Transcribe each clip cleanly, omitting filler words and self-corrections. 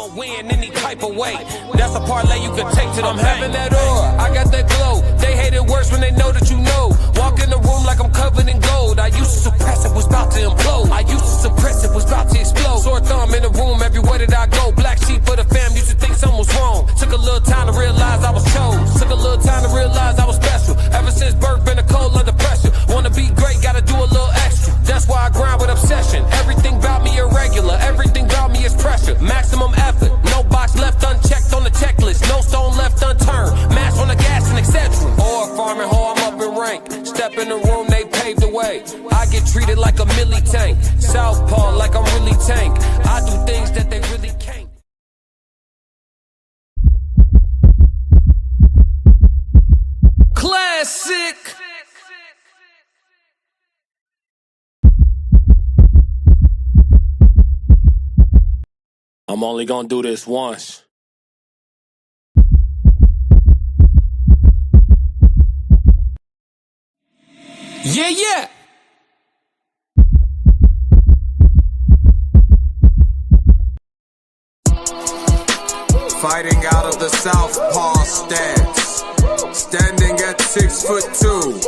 I'ma win any type of way. That's a parlay you can take to the I'm having that aura, I got that glow. They hate it worse when they know that you know. Walk in the room like I'm covered in gold. I used to suppress it, was about to implode. I used to suppress it, was about to explode. Sore thumb in the room everywhere that I go. Black sheep for the fam, used to think something was wrong. Took a little time to realize I was chose. Took a little time to realize I was special. Ever since birth, been a cold under pressure. Wanna be great, gotta do a little extra. That's why I grind with obsession. Everything about me irregular, everything about me is pressure. Maximum effort, no box left unchecked on the checklist. No stone left unturned, mash on the gas and etc. Or farming hoe, I'm up in rank. Step in the room, they paved the way. I get treated like a milli tank. Southpaw like I'm really tank. I do things that they really can't. Classic. I'm only gonna do this once. Yeah, yeah. Fighting out of the southpaw stance, standing at 6'2",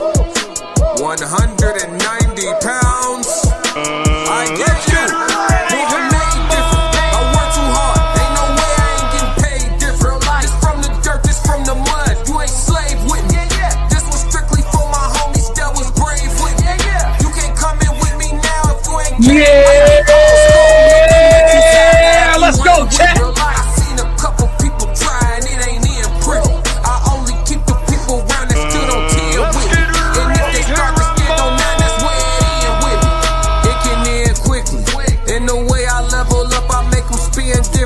190 pounds. I get you. Moving made different. I work too hard. Ain't no way I ain't getting paid different. This from the dirt, this from the mud. You ain't slave with me. This was strictly for my homies that was brave with me. You can't come in with me now if you ain't. Yeah, let's go, chat.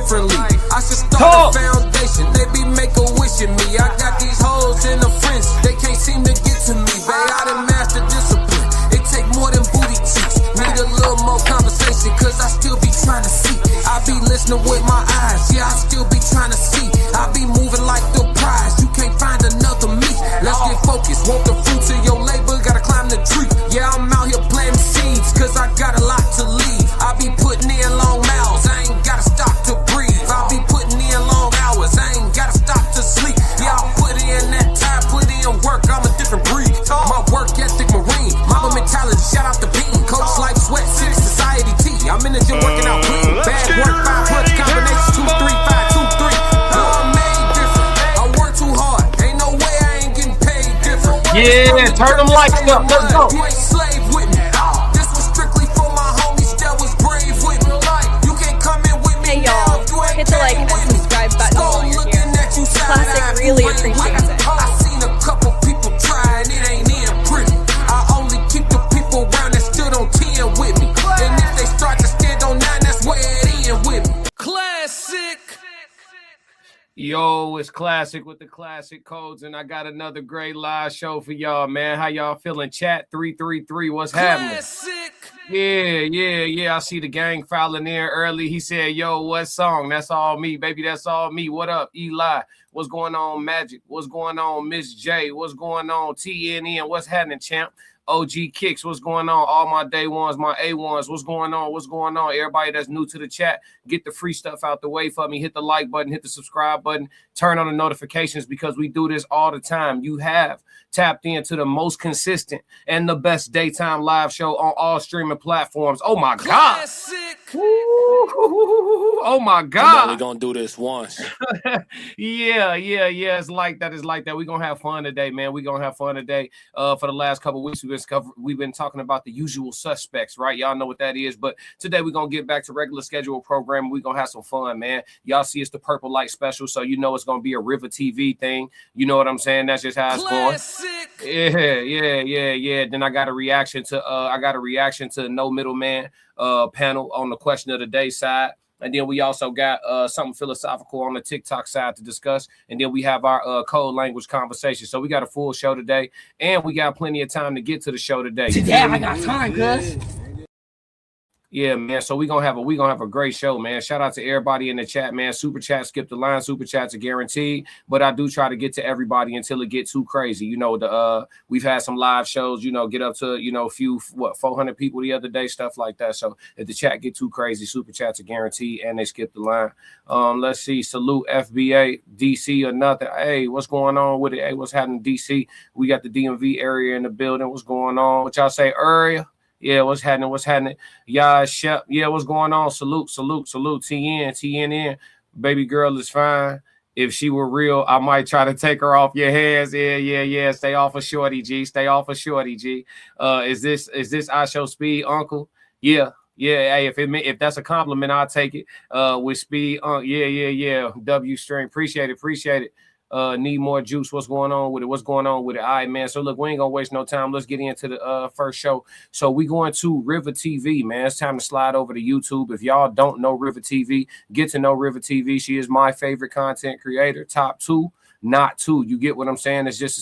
I should start a foundation, they be make-a-wishing me. I got these hoes in the fringe, they can't seem to get to me. Babe, I done mastered discipline, it take more than booty cheeks. Need a little more conversation, cause I still be trying to see. I be listening with my eyes, yeah, I still be trying to see. I be moving like the prize, you can't find another me. Let's get focused, want the fruits of your labor, gotta climb the tree. Yeah, I'm out here planting seeds, cause I got a lot to leave. I be putting in long miles, I ain't gotta stop to breathe. I be putting in long hours, I ain't gotta stop to sleep. Yeah, I put in that time, put in work, I'm a different breed. My work ethic marine, mama mentality, shout out to Bean. Coach life, sweat, city, society, T. I'm in the gym working out clean. Bad work, 5 punch, combination, 2, 3, 5, 2, 3. No, I'm made different, I work too hard. Ain't no way I ain't getting paid different. Yeah, turn them lights up, let's go. You ain't slave with me. This was strictly for my homies that was brave with me. You can't come in with me. Hey y'all, hit the like and subscribe button while you're here. Classic really appreciates it. I seen a couple people try and it ain't in pretty. I only keep the people around that stood on 10 with me. And if they start to stand on 9, that's where it end with me. Classic. Yo, it's Classic with the classic codes, and I got another great live show for y'all, man. How y'all feeling? Chat 333, what's happening? Classic. Yeah. I see the gang filing in early. He said, yo, what song? That's all me, baby. That's all me. What up, Eli? What's going on, Magic? What's going on, Miss J? What's going on, TNN? What's happening, champ? OG Kicks, what's going on? All my day ones, my A1s, what's going on? What's going on? Everybody that's new to the chat, get the free stuff out the way for me. Hit the like button, hit the subscribe button, turn on the notifications because we do this all the time. You have tapped into the most consistent and the best daytime live show on all streaming platforms. Oh my God. Oh my God. I'm only gonna do this once. Yeah. It's like that. We're gonna have fun today, man. We're gonna have fun today. For the last couple of weeks, we've been talking about the usual suspects, right? Y'all know what that is. But today we're gonna get back to regular schedule program. We're gonna have some fun, man. Y'all see it's the Purple Light special, so you know it's gonna be a RivahTV thing. You know what I'm saying? That's just how it's going. Yeah. Then I got a reaction to No Middleman panel on the question of the day side. And then we also got something philosophical on the TikTok side to discuss. And then we have our code language conversation. So we got a full show today. And we got plenty of time to get to the show today. Yeah, I got time, cuz. Yeah, man. So we gonna have a great show, man. Shout out to everybody in the chat, man. Super chat, skip the line. Super chats are guaranteed, but I do try to get to everybody until it gets too crazy. You know, we've had some live shows. You know, get up to a few 400 people the other day, stuff like that. So if the chat get too crazy, super chats are guaranteed, and they skip the line. Let's see. Salute FBA, DC or nothing. Hey, what's going on with it? Hey, what's happening, DC? We got the DMV area in the building. What's going on? What y'all say, area? Yeah, what's happening? What's happening? Yeah, Shep. Yeah, what's going on? Salute. TNN. Baby girl is fine. If she were real, I might try to take her off your hands. Yeah. Stay off of Shorty G. Is this I Show Speed, Uncle? Yeah. Hey, if that's a compliment, I'll take it. With Speed, yeah. W string. Appreciate it. Need more juice. What's going on with it? All right, man. So look, we ain't gonna waste no time. Let's get into the first show. So we going to RivahTV, man. It's time to slide over to YouTube. If y'all don't know RivahTV, get to know RivahTV. She is my favorite content creator. Top 2, not 2. You get what I'm saying? It's just a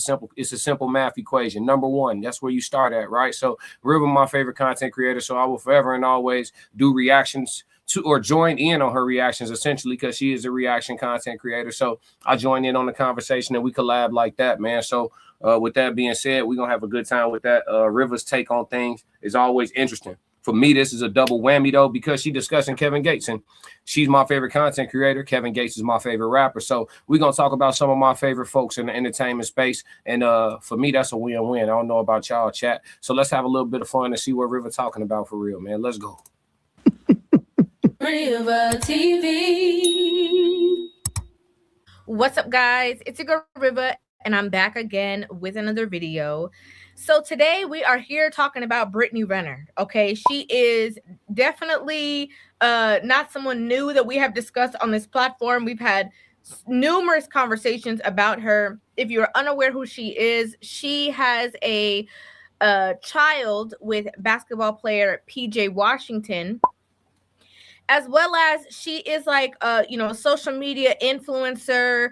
simple math equation. Number 1, that's where you start at, right? So Rivah, my favorite content creator. So I will forever and always do reactions to or join in on her reactions, essentially, because she is a reaction content creator. So I join in on the conversation and we collab like that, man. So with that being said, we're gonna have a good time with that. Rivah's take on things is always interesting. For me, this is a double whammy though, because she's discussing Kevin Gates, and she's my favorite content creator. Kevin Gates is my favorite rapper. So we're gonna talk about some of my favorite folks in the entertainment space. And for me, that's a win-win. I don't know about y'all, chat. So let's have a little bit of fun and see what Rivah talking about for real, man. Let's go. RivahTV. What's up, guys? It's your girl Rivah, and I'm back again with another video. So today we are here talking about Brittany Renner. Okay, she is definitely not someone new that we have discussed on this platform. We've had numerous conversations about her. If you're unaware who she is, she has a child with basketball player PJ Washington, as well as she is like a social media influencer.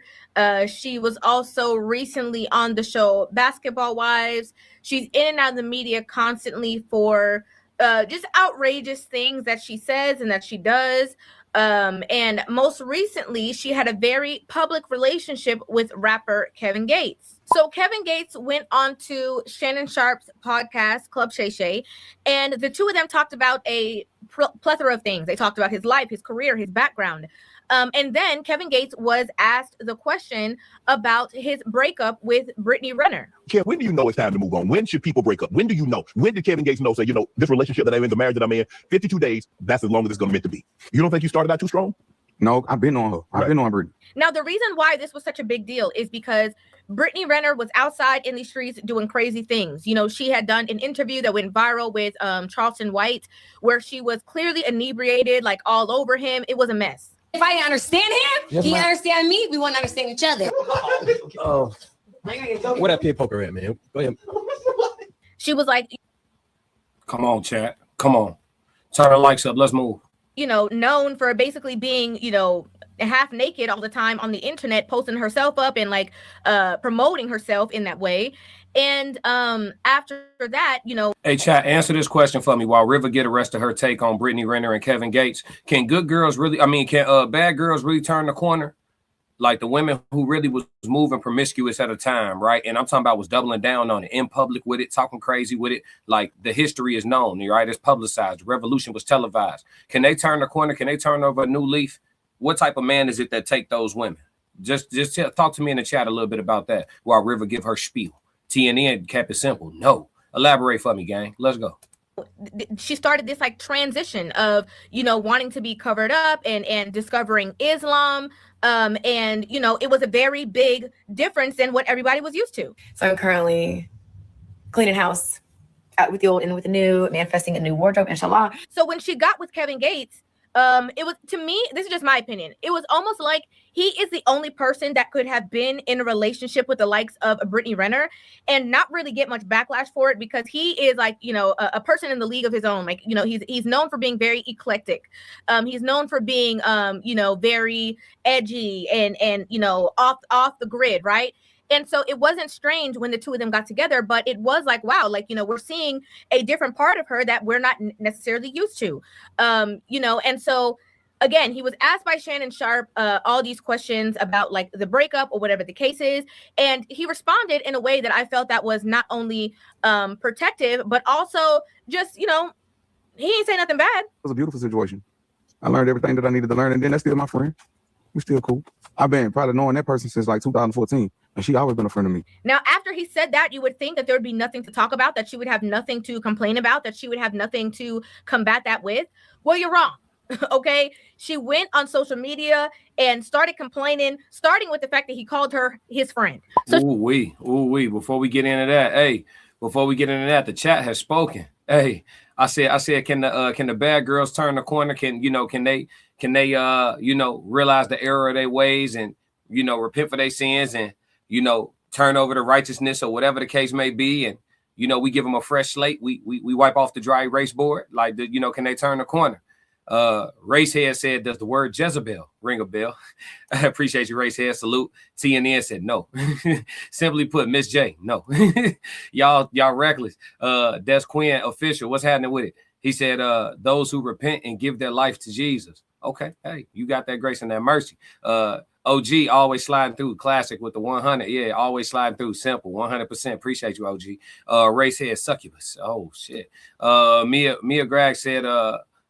She was also recently on the show Basketball Wives. She's in and out of the media constantly for just outrageous things that she says and that she does. And most recently, she had a very public relationship with rapper Kevin Gates. So Kevin Gates went on to Shannon Sharpe's podcast, Club Shay Shay, and the two of them talked about a plethora of things. They talked about his life, his career, his background. And then Kevin Gates was asked the question about his breakup with Brittany Renner. Kev, when do you know it's time to move on? When should people break up? When do you know? When did Kevin Gates know, say, this relationship that I'm in, the marriage that I'm in, 52 days, that's as long as it's going to meant to be? You don't think you started out too strong? No, I've been on her. I've been on Brittany. Now, the reason why this was such a big deal is because Brittany Renner was outside in the streets doing crazy things. She had done an interview that went viral with Charleston White, where she was clearly inebriated, like all over him. It was a mess. If I understand him, yes, he understand me. We want to understand each other. Oh, where that pit poker at, man? Go ahead. She was like, "Come on, chat. Come on, turn the likes up. Let's move." Known for basically being, half naked all the time on the internet, posting herself up and like promoting herself in that way. And after that, Hey, chat, answer this question for me while Rivah get the rest of her take on Brittany Renner and Kevin Gates. Can bad girls really turn the corner? Like the women who really was moving promiscuous at a time, right? And I'm talking about was doubling down on it, in public with it, talking crazy with it. Like the history is known, right? It's publicized. The revolution was televised. Can they turn the corner? Can they turn over a new leaf? What type of man is it that take those women? Just talk to me in the chat a little bit about that while Rivah give her spiel. TNN kept it simple. No. Elaborate for me, gang. Let's go. She started this like transition of, wanting to be covered up and discovering Islam. And, it was a very big difference than what everybody was used to. So I'm currently cleaning house, out with the old and with the new, manifesting a new wardrobe, inshallah. So when she got with Kevin Gates, it was, to me, this is just my opinion, it was almost like he is the only person that could have been in a relationship with the likes of Brittany Renner and not really get much backlash for it, because he is like, a person in the league of his own. Like, he's known for being very eclectic. He's known for being, very edgy and off the grid, right? And so it wasn't strange when the two of them got together, but it was like, wow, like, you know, we're seeing a different part of her that we're not necessarily used to. You know, and so again, he was asked by Shannon Sharp all these questions about like the breakup or whatever the case is, and he responded in a way that I felt that was not only protective, but also just, you know, he ain't say nothing bad. It was a beautiful situation. I learned everything that I needed to learn, and then that's still my friend. We're still cool. I've been probably knowing that person since like 2014, and she always been a friend of me. Now, after he said that, you would think that there would be nothing to talk about, that she would have nothing to complain about, that she would have nothing to combat that with. Well, you're wrong. Okay, she went on social media and started complaining, starting with the fact that he called her his friend. So Before we get into that, the chat has spoken. Hey, I said, can the bad girls turn the corner? Can they realize the error of their ways and, you know, repent for their sins and, you know, turn over to righteousness or whatever the case may be. And, you know, we give them a fresh slate. We wipe off the dry erase board. Like, you know, can they turn the corner? Racehead said, does the word Jezebel ring a bell? I appreciate you, Racehead. Salute. TNN said no. Simply put, Miss J, no. y'all reckless. Des Quinn official, what's happening with it? He said, those who repent and give their life to Jesus. Okay, hey, you got that grace and that mercy. OG always sliding through. Classic with the 100. Yeah, always sliding through. Simple. 100%. Appreciate you, OG. Racehead succubus. Oh shit. Mia Greg said,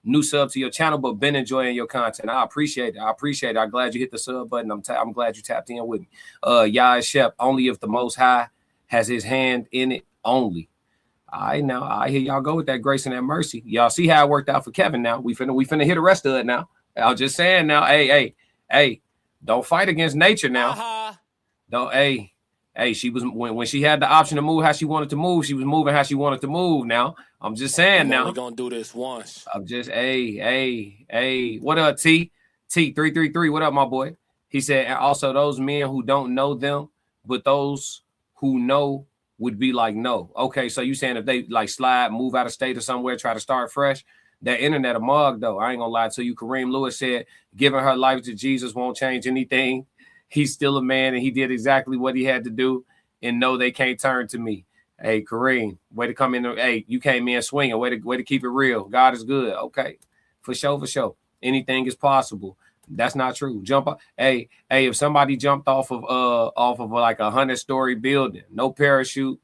new sub to your channel, but been enjoying your content. I appreciate it. I'm glad you hit the sub button. I'm glad you tapped in with me. Yah Shep, only if the Most High has his hand in it only. All right, now I hear y'all go with that grace and that mercy. Y'all see how it worked out for Kevin. Now we finna hit the rest of it. Now I'm just saying. Now, hey, don't fight against nature. Now, don't. Hey, she was when she had the option to move how she wanted to move. She was moving how she wanted to move. Now I'm just saying. Now we're gonna do this once. I'm just hey. What up, T333? What up, my boy? He said, and also those men who don't know them, but those who know would be like no. Okay, so you saying if they like slide, move out of state or somewhere, try to start fresh, that internet a mug though. I ain't gonna lie to you. Kareem Lewis said, giving her life to Jesus won't change anything. He's still a man and he did exactly what he had to do. And no, they can't turn to me. Hey, Kareem, way to come in. Hey, you came in swinging. Way to keep it real. God is good. Okay, for sure. Anything is possible. That's not true. Jump up. Hey, if somebody jumped off of like a 100-story building, no parachute,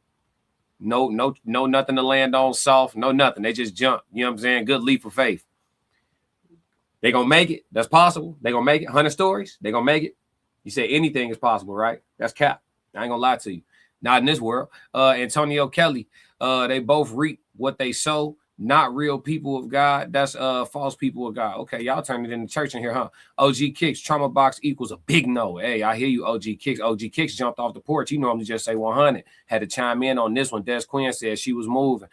no nothing to land on, soft, no nothing. They just jump. You know what I'm saying? Good leap of faith. They gonna make it. That's possible. They gonna make it. 100 stories. They gonna make it. You say anything is possible, right? That's cap. I ain't gonna lie to you. Not in this world. Antonio Kelly, they both reap what they sow. Not real people of God. That's false people of God. Okay, y'all turn it into church in here, huh? OG Kicks, trauma box equals a big no. Hey, I hear you, OG Kicks. OG Kicks jumped off the porch. You normally just say 100. Had to chime in on this one. Des Quinn said she was moving.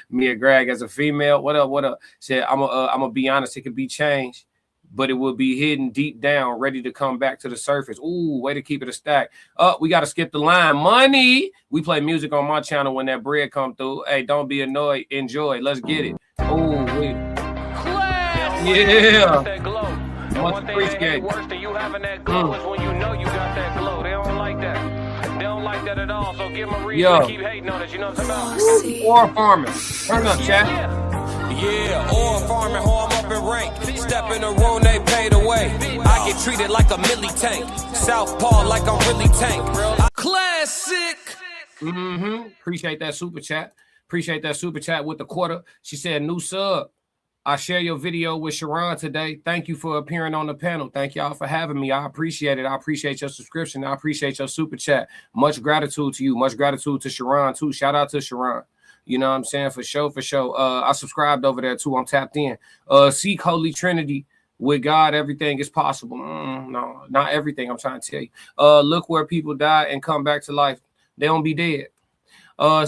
Mia Greg as a female. What up? Said, I'm gonna be honest, it could be changed, but it will be hidden deep down, ready to come back to the surface. Ooh, way to keep it a stack. We got to skip the line. Money. We play music on my channel when that bread come through. Hey, don't be annoyed. Enjoy. Let's get it. Ooh, wait. Yeah. Much appreciated. Worse than you having that glow is when you know you got that glow. They don't like that. They don't like that at all. So give them a reason to keep hating on it. You know what I'm talking about? Or farming. Turn up, chat. Yeah, or farming, home up in rank. Step in the room, they paid away. I get treated like a milli tank. Southpaw like I'm really tank. Classic. Appreciate that super chat. Appreciate that super chat with the quarter. She said, new sub. I share your video with Sharon today. Thank you for appearing on the panel. Thank y'all for having me. I appreciate it. I appreciate your subscription. I appreciate your super chat. Much gratitude to you. Much gratitude to Sharon too. Shout out to Sharon. You know what I'm saying? For sure. I subscribed over there too. I'm tapped in. Seek Holy Trinity. With God, everything is possible. No, not everything. I'm trying to tell you. Look where people die and come back to life. They don't be dead.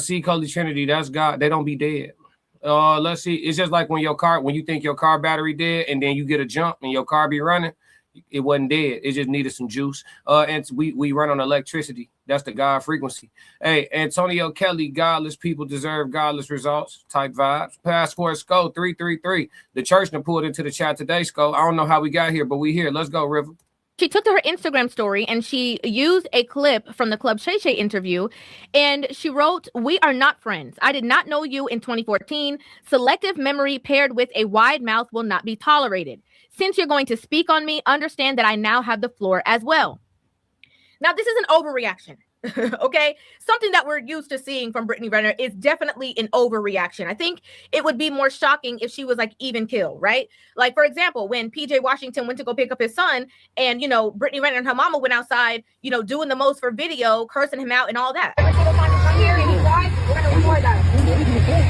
Seek Holy Trinity. That's God. They don't be dead. Let's see. It's just like when you think your car battery dead and then you get a jump and your car be running. It wasn't dead. It just needed some juice. And we run on electricity. That's the God frequency. Hey, Antonio Kelly, godless people deserve godless results. Type vibes. Passport Sco 333. The church done pulled into the chat today, Sco. I don't know how we got here, but we here. Let's go, River. She took to her Instagram story and she used a clip from the Club Shay Shay interview. And she wrote, "We are not friends. I did not know you in 2014. Selective memory paired with a wide mouth will not be tolerated. Since you're going to speak on me, understand that I now have the floor as well." Now, this is an overreaction. Okay, something that we're used to seeing from Brittany Renner is definitely an overreaction. I think it would be more shocking if she was like even kill, right? Like, for example, when PJ Washington went to go pick up his son, and Brittany Renner and her mama went outside, doing the most for video, cursing him out and all that. Every single time you come here and he dies, we're gonna record that.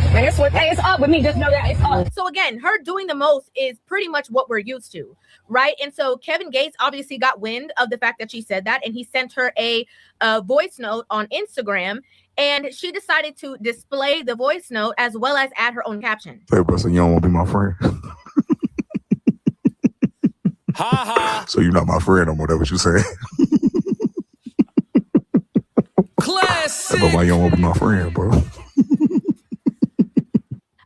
And it's up with me. Just know that it's up. So again, her doing the most is pretty much what we're used to, right? And so Kevin Gates obviously got wind of the fact that she said that, and he sent her a voice note on Instagram, and she decided to display the voice note as well as add her own caption. Hey, bro, so you don't want to be my friend? Ha ha. So you're not my friend no more, that's what you saying? Classic. But why you don't want to be my friend, bro?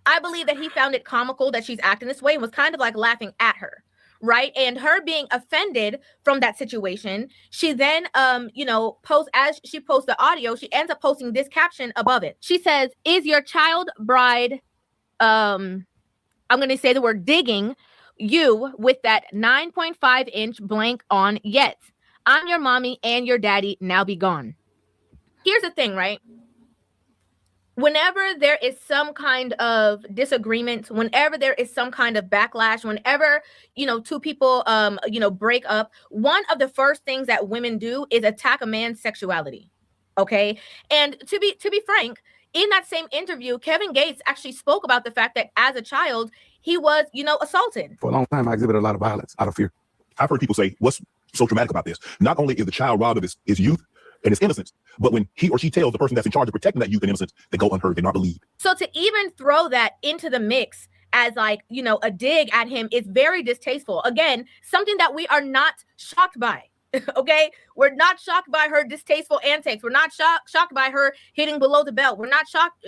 I believe that he found it comical that she's acting this way and was kind of like laughing at her, right? And her being offended from that situation, she then, as she posts the audio, she ends up posting this caption above it. She says, "Is your child bride, I'm going to say the word digging you with that 9.5-inch blank on yet? I'm your mommy and your daddy, now be gone." Here's the thing, right? Whenever there is some kind of disagreement, whenever there is some kind of backlash, whenever, two people, break up, one of the first things that women do is attack a man's sexuality. Okay. And to be frank, in that same interview, Kevin Gates actually spoke about the fact that as a child, he was, assaulted. For a long time, I exhibited a lot of violence out of fear. I've heard people say, what's so traumatic about this? Not only is the child robbed of his youth and his innocence, but when he or she tells the person that's in charge of protecting that youth and innocence, they go unheard, they're not believed. So to even throw that into the mix as like, a dig at him is very distasteful. Again, something that we are not shocked by. Okay, we're not shocked by her distasteful antics. We're not shocked by her hitting below the belt. We're not shocked,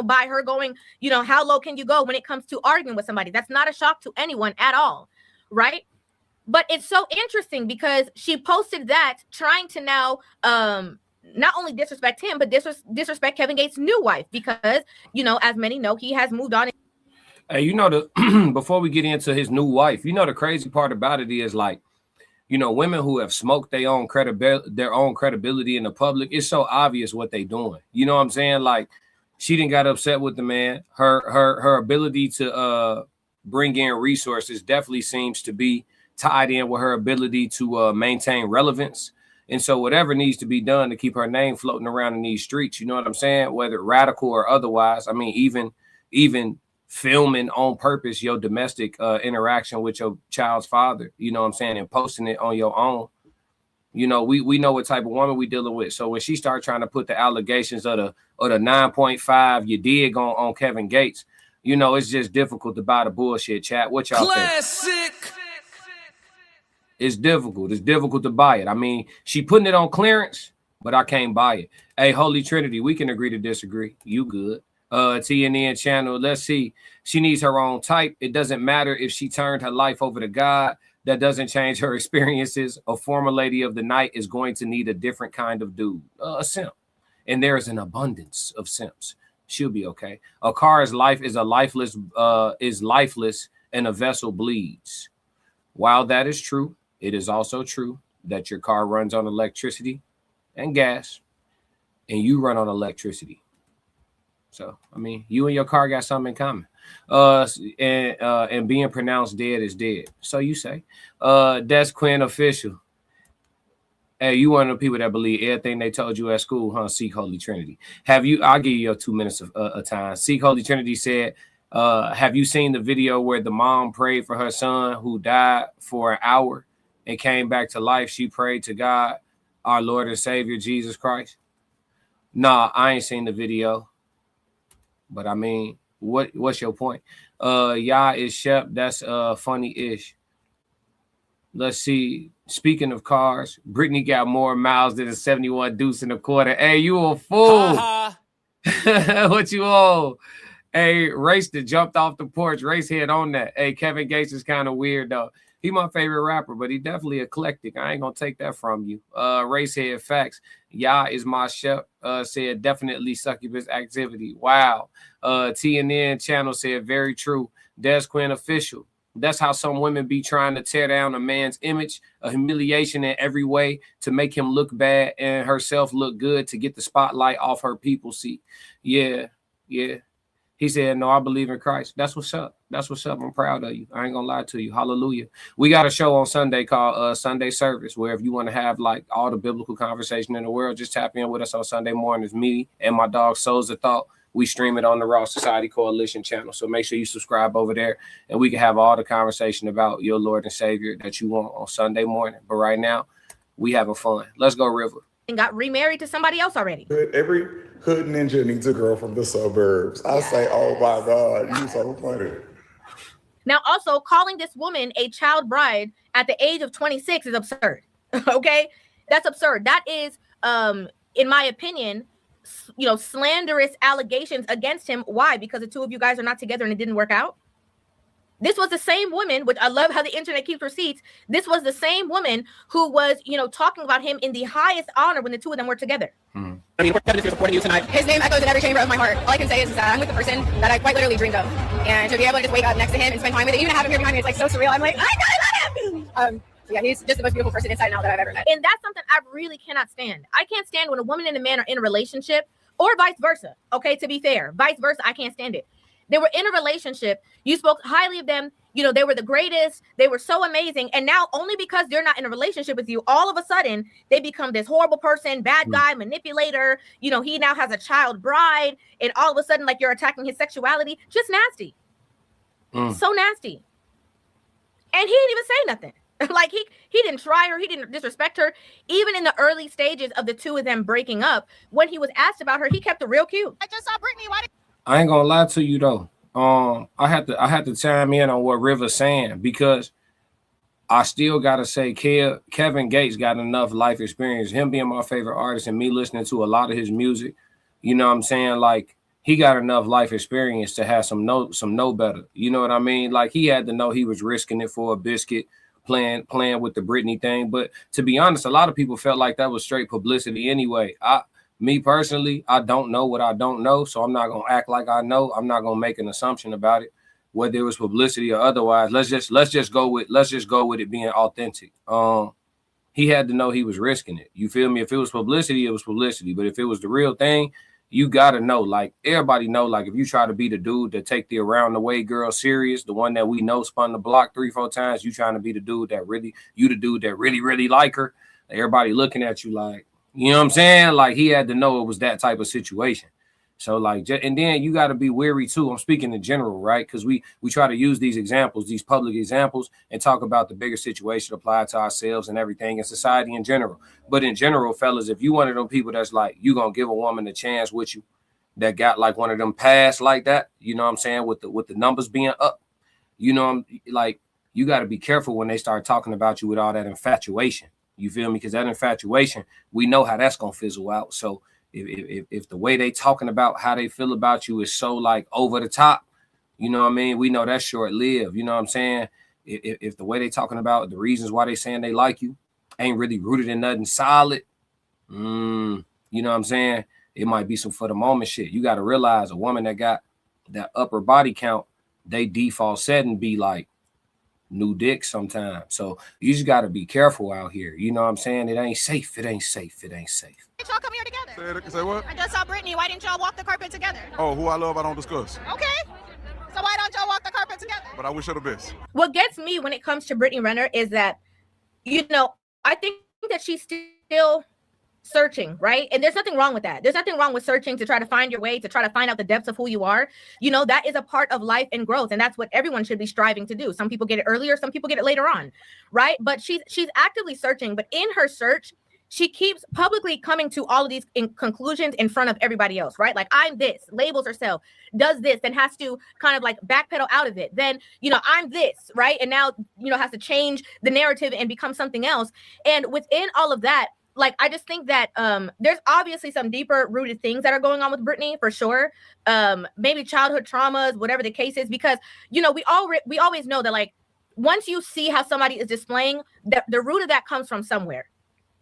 by her going, how low can you go when it comes to arguing with somebody? That's not a shock to anyone at all, right? But it's so interesting because she posted that trying to now not only disrespect him, but disrespect Kevin Gates' new wife because, as many know, he has moved on. Hey, before we get into his new wife, the crazy part about it is like, women who have smoked their own credibility in the public, it's so obvious what they doing. You know what I'm saying? Like, she didn't got upset with the man. Her ability to bring in resources definitely seems to be tied in with her ability to maintain relevance. And so whatever needs to be done to keep her name floating around in these streets, you know what I'm saying? Whether radical or otherwise, I mean, even filming on purpose your domestic interaction with your child's father, you know what I'm saying, and posting it on your own. We know what type of woman we dealing with. So when she started trying to put the allegations of the 9.5 you dig on Kevin Gates, it's just difficult to buy the bullshit, chat. What y'all think? It's difficult. It's difficult to buy it. I mean, she putting it on clearance, but I can't buy it. Hey, Holy Trinity, we can agree to disagree. You good. TNN channel, let's see. She needs her own type. It doesn't matter if she turned her life over to God. That doesn't change her experiences. A former lady of the night is going to need a different kind of dude, a simp. And there is an abundance of simps. She'll be okay. A car's life is lifeless, and a vessel bleeds. While that is true, it is also true that your car runs on electricity and gas, and you run on electricity. So, I mean, you and your car got something in common. And being pronounced dead is dead. So you say. That's Quinn Official. Hey, you one of the people that believe everything they told you at school, huh? Seek Holy Trinity. I'll give you your 2 minutes of time. Seek Holy Trinity said, have you seen the video where the mom prayed for her son who died for an hour and came back to life? She prayed to God, our Lord and Savior, Jesus Christ. Nah, I ain't seen the video. But I mean, what's your point? Yeah, is Shep. That's funny-ish. Let's see. Speaking of cars, Brittany got more miles than a 71 Deuce in a quarter. Hey, you a fool. What you owe? Hey, Race that jumped off the porch. Race head on that. Hey, Kevin Gates is kind of weird, though. He my favorite rapper, but he definitely eclectic. I ain't gonna take that from you. Ray said facts. Yah is my chef. Said definitely succubus activity. Wow. TNN channel said very true. Des Quinn official. That's how some women be trying to tear down a man's image, a humiliation in every way to make him look bad and herself look good to get the spotlight off her people seat. Yeah. He said, no, I believe in Christ. That's what's up. That's what's up. I'm proud of you. I ain't gonna lie to you. Hallelujah. We got a show on Sunday called Sunday Service, where if you want to have like all the biblical conversation in the world, just tap in with us on Sunday mornings. Me and my dog Souls of Thought. We stream it on the Raw Society Coalition channel. So make sure you subscribe over there and we can have all the conversation about your Lord and Savior that you want on Sunday morning. But right now, we having fun. Let's go, River. And got remarried to somebody else already. Every hood ninja needs a girl from the suburbs. I say, oh my God, you so funny. Now, also calling this woman a child bride at the age of 26 is absurd. Okay, that's absurd. That is, in my opinion, slanderous allegations against him. Why? Because the two of you guys are not together and it didn't work out. This was the same woman, which I love how the internet keeps receipts. This was the same woman who was, talking about him in the highest honor when the two of them were together. I mean, we're here supporting you tonight. His name echoes in every chamber of my heart. All I can say is that I'm with the person that I quite literally dreamed of. And to be able to just wake up next to him and spend time with him, even to have him here behind me, it's like so surreal. I'm like, I love him. Yeah, he's just the most beautiful person inside and out that I've ever met. And that's something I really cannot stand. I can't stand when a woman and a man are in a relationship, or vice versa. Okay, to be fair, vice versa, I can't stand it. They were in a relationship. You spoke highly of them. They were the greatest. They were so amazing. And now only because they're not in a relationship with you, all of a sudden they become this horrible person, bad guy, manipulator. He now has a child bride. And all of a sudden, like, you're attacking his sexuality. Just nasty. So nasty. And he didn't even say nothing. Like, he didn't try her. He didn't disrespect her. Even in the early stages of the two of them breaking up, when he was asked about her, he kept it real cute. I just saw Brittany. Why did I ain't gonna lie to you though. I had to chime in on what River's saying, because I still gotta say Kevin Gates got enough life experience. Him being my favorite artist and me listening to a lot of his music, you know what I'm saying? Like, he got enough life experience to have some know better. You know what I mean? Like, he had to know he was risking it for a biscuit, playing with the Britney thing. But to be honest, a lot of people felt like that was straight publicity anyway. Me personally, I don't know what I don't know, so I'm not gonna act like I know. I'm not gonna make an assumption about it, whether it was publicity or otherwise. Let's just go with it being authentic. He had to know he was risking it. You feel me? If it was publicity, it was publicity. But if it was the real thing, you gotta know. Like, everybody know. Like, if you try to be the dude that take the around the way girl serious, the one that we know spun the block 3-4 times, you trying to be the dude that really like her. Everybody looking at you like. You know what I'm saying? Like, he had to know it was that type of situation. So, like, and then you got to be wary too. I'm speaking in general, right? Because we try to use these examples, these public examples, and talk about the bigger situation applied to ourselves and everything in society in general. But in general, fellas, if you one of them people that's like, you gonna give a woman a chance with you, that got like one of them pass like that, you know what I'm saying, with the numbers being up, you got to be careful when they start talking about you with all that infatuation. You feel me? Because that infatuation, we know how that's gonna fizzle out. So if the way they talking about how they feel about you is so like over the top, you know what I mean? We know that's short lived. You know what I'm saying? If the way they talking about the reasons why they saying they like you ain't really rooted in nothing solid, you know what I'm saying? It might be some for the moment shit. You got to realize a woman that got that upper body count, they default setting be like new dick sometimes. So you just got to be careful out here. You know what I'm saying? It ain't safe. It ain't safe. It ain't safe. y'all come here together? Say what? I just saw Brittany. Why didn't y'all walk the carpet together? Oh, who I love, I don't discuss. Okay. So why don't y'all walk the carpet together? But I wish her the best. What gets me when it comes to Brittany Renner is that, I think that she's still searching, right? And there's nothing wrong with that. There's nothing wrong with searching to try to find your way, to try to find out the depths of who you are. That is a part of life and growth. And that's what everyone should be striving to do. Some people get it earlier, some people get it later on, right? But she's actively searching. But in her search, she keeps publicly coming to all of these conclusions in front of everybody else, right? Like, I'm this, labels herself, does this, and has to kind of like backpedal out of it. Then, I'm this, right? And now, has to change the narrative and become something else. And within all of that, like, I just think that there's obviously some deeper rooted things that are going on with Brittany, for sure. Maybe childhood traumas, whatever the case is, because, we always know that, like, once you see how somebody is displaying, that the root of that comes from somewhere,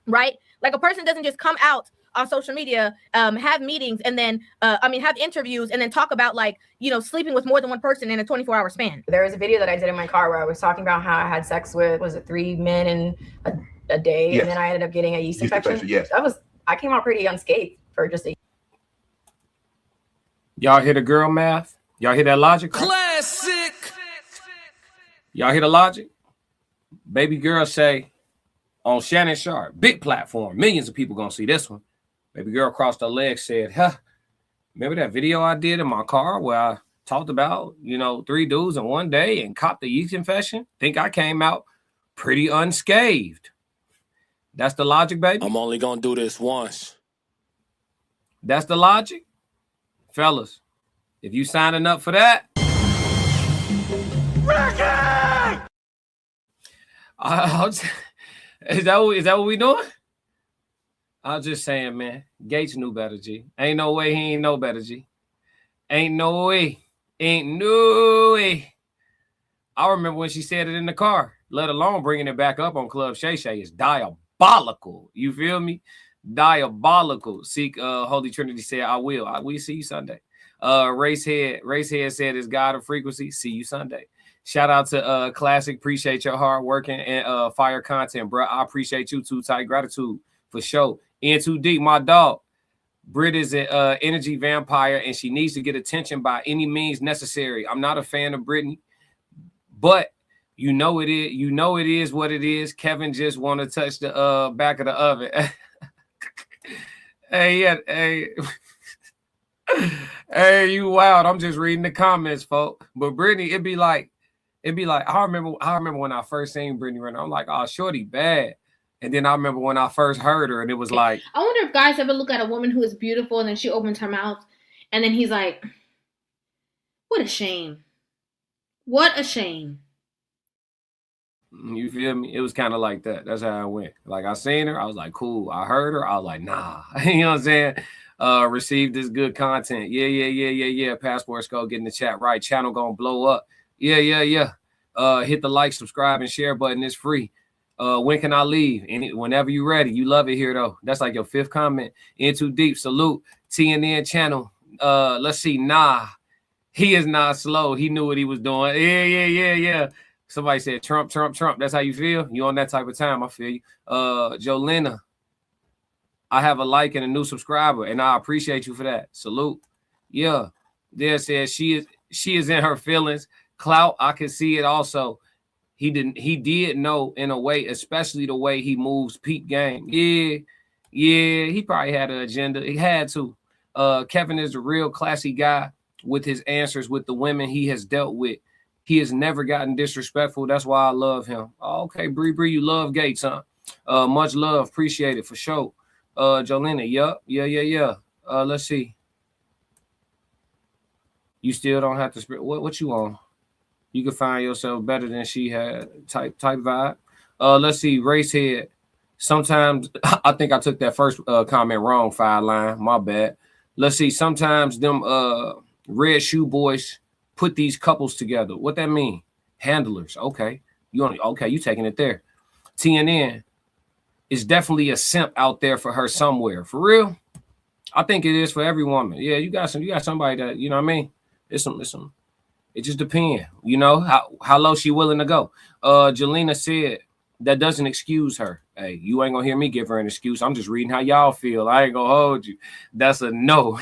right? Like a person doesn't just come out on social media, have meetings, and then have interviews, and then talk about, like, you know, sleeping with more than one person in a 24-hour span. There was a video that I did in my car where I was talking about how I had sex with, was it 3 men in a day, and then I ended up getting a yeast infection. Yes. I came out pretty unscathed for just a. Y'all hear the girl math? Y'all hear that logic? Classic. Y'all hear the logic? Baby girl say on Shannon Sharp, big platform, millions of people gonna see this one. Baby girl crossed her legs, said, huh, remember that video I did in my car where I talked about, you know, 3 dudes in one day and copped the yeast infection? Think I came out pretty unscathed. That's the logic, baby. I'm only gonna do this once. That's the logic. Fellas, if you signing up for that, is that what we doing? I was just saying, man. Gates knew better, G. Ain't no way he ain't know better, G. Ain't no way. Ain't no way. I remember when she said it in the car, let alone bringing it back up on Club Shay Shay. It's diabolical. You feel me? Diabolical. Seek Holy Trinity said, I will. We see you Sunday. Racehead said, is God a frequency? See you Sunday. Shout out to Classic. Appreciate your hard working and fire content, bro. I appreciate you too. Tight gratitude for sure. In too deep, my dog. Brit is an energy vampire, and she needs to get attention by any means necessary. I'm not a fan of Brittany, but you know it is. You know it is what it is. Kevin just want to touch the back of the oven. Hey, hey, you wild. I'm just reading the comments, folks. But Brittany, it'd be like, I remember when I first seen Brittany Renner. I'm like, oh, shorty bad. And then I remember when I first heard her, and it was like, I wonder if guys ever look at a woman who is beautiful, and then she opens her mouth, and then he's like, what a shame. What a shame. You feel me? It was kind of like that. That's how I went. Like, I seen her. I was like, cool. I heard her. I was like, nah. You know what I'm saying? Received this good content. Yeah. Passport Skull getting the chat right. Channel gonna blow up. Yeah. Hit the like, subscribe, and share button. It's free. When can I leave? Whenever you're ready. You love it here, though. That's like your 5th comment. In too deep. Salute. TNN channel. Let's see. Nah. He is not slow. He knew what he was doing. Yeah. Somebody said Trump. That's how you feel? You on that type of time. I feel you. Jolena. I have a like and a new subscriber, and I appreciate you for that. Salute. Yeah. There says she is in her feelings. Clout, I can see it also. He did know in a way, especially the way he moves peep game. Yeah, he probably had an agenda. He had to. Kevin is a real classy guy with his answers with the women he has dealt with. He has never gotten disrespectful. That's why I love him. Oh, okay, Bree, you love Gates, huh? Much love. Appreciate it for sure. Jolena, yeah. Let's see. You still don't have to spread. What you on? You can find yourself better than she had type vibe. Let's see. Racehead. Sometimes I think I took that first comment wrong. 5 line. My bad. Let's see. Sometimes them red shoe boys put these couples together. What that mean? Handlers. Okay. You taking it there. TNN is definitely a simp out there for her somewhere. For real? I think it is for every woman. Yeah, you got somebody that, you know what I mean? It's some. It just depends, you know, how low she willing to go. Jelena said that doesn't excuse her. Hey, you ain't gonna hear me give her an excuse. I'm just reading how y'all feel. I ain't gonna hold you. That's a no.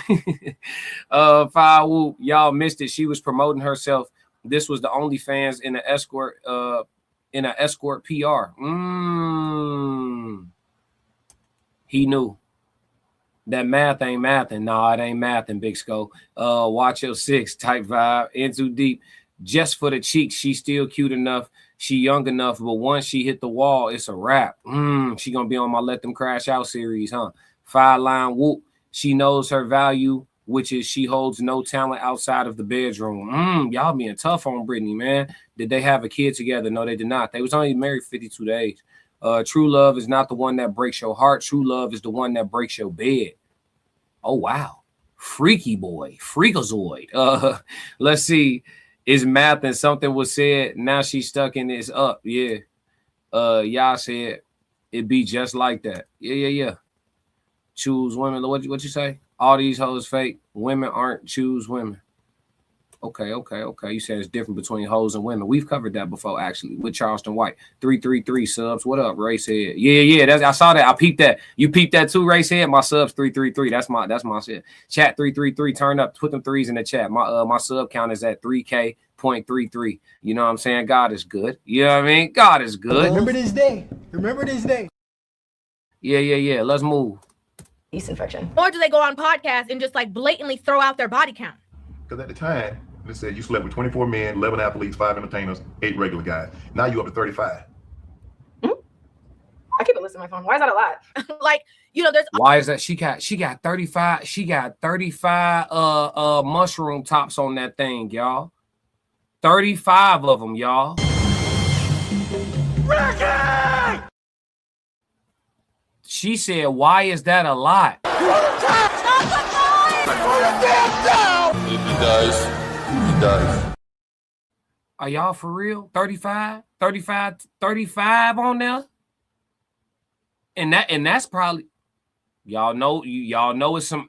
Fire Whoop, y'all missed it. She was promoting herself. This was the OnlyFans in an escort PR. He knew. That math ain't mathin'. No, it ain't mathin', Big Skull. Watch your 6 type vibe. In too deep. Just for the cheeks, she's still cute enough. She young enough, but once she hit the wall, it's a wrap. She gonna be on my Let Them Crash Out series, huh? 5 line whoop. She knows her value, which is she holds no talent outside of the bedroom. Y'all being tough on Brittany, man. Did they have a kid together? No, they did not. They was only married 52 days. True love is not the one that breaks your heart. True love is the one that breaks your bed. Oh, wow. Freaky boy. Freakazoid. Let's see. It's math and something was said. Now she's stuck in this up. Yeah. Y'all said it be just like that. Yeah. Choose women. What you say? All these hoes fake. Women aren't choose women. Okay. You said it's different between hoes and women. We've covered that before, actually, with Charleston White. 333 subs. What up, Ray said? Yeah. I saw that. I peeped that. You peeped that too, Ray said. My subs 333. That's my shit. Chat 333. Turn up. Put them threes in the chat. My sub count is at 3K.33. You know what I'm saying? God is good. You know what I mean? God is good. Remember this day. Remember this day. Yeah. Let's move. Yeast infection. Or do they go on podcasts and just like blatantly throw out their body count? Because at the time, they said you slept with 24 men, 11 athletes, 5 entertainers, 8 regular guys. Now you up to 35. I keep a list on my phone. Why is that a lot? Like, you know, there's why is that? She got 35. She got 35 mushroom tops on that thing, y'all. 35 of them, y'all. Ricky! She said, why is that a lot? He does. Are y'all for real? 35 on there? And that's probably y'all know it's some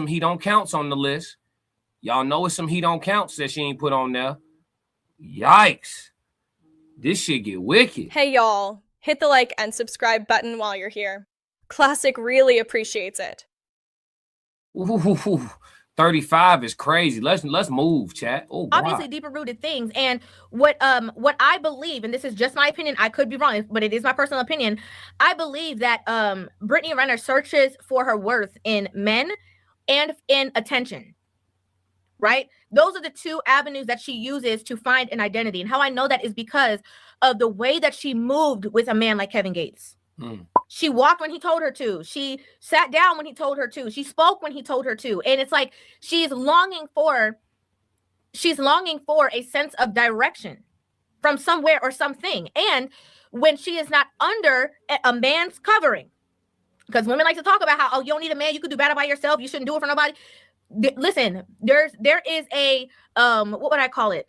he don't counts on the list. Y'all know it's some he don't counts that she ain't put on there. Yikes. This shit get wicked. Hey y'all, hit the like and subscribe button while you're here. Classic really appreciates it. Ooh, 35 is crazy. Let's move, chat. Oh, God. Obviously deeper rooted things. And what I believe, and this is just my opinion, I could be wrong, but it is my personal opinion. I believe that Brittany Renner searches for her worth in men and in attention. Right? Those are the two avenues that she uses to find an identity. And how I know that is because of the way that she moved with a man like Kevin Gates. She walked when he told her to. She sat down when he told her to. She spoke when he told her to. And it's like she's longing for a sense of direction from somewhere or something. And when she is not under a man's covering, because women like to talk about how, oh, you don't need a man, you could do better by yourself, you shouldn't do it for nobody. Listen, there is a what would I call it?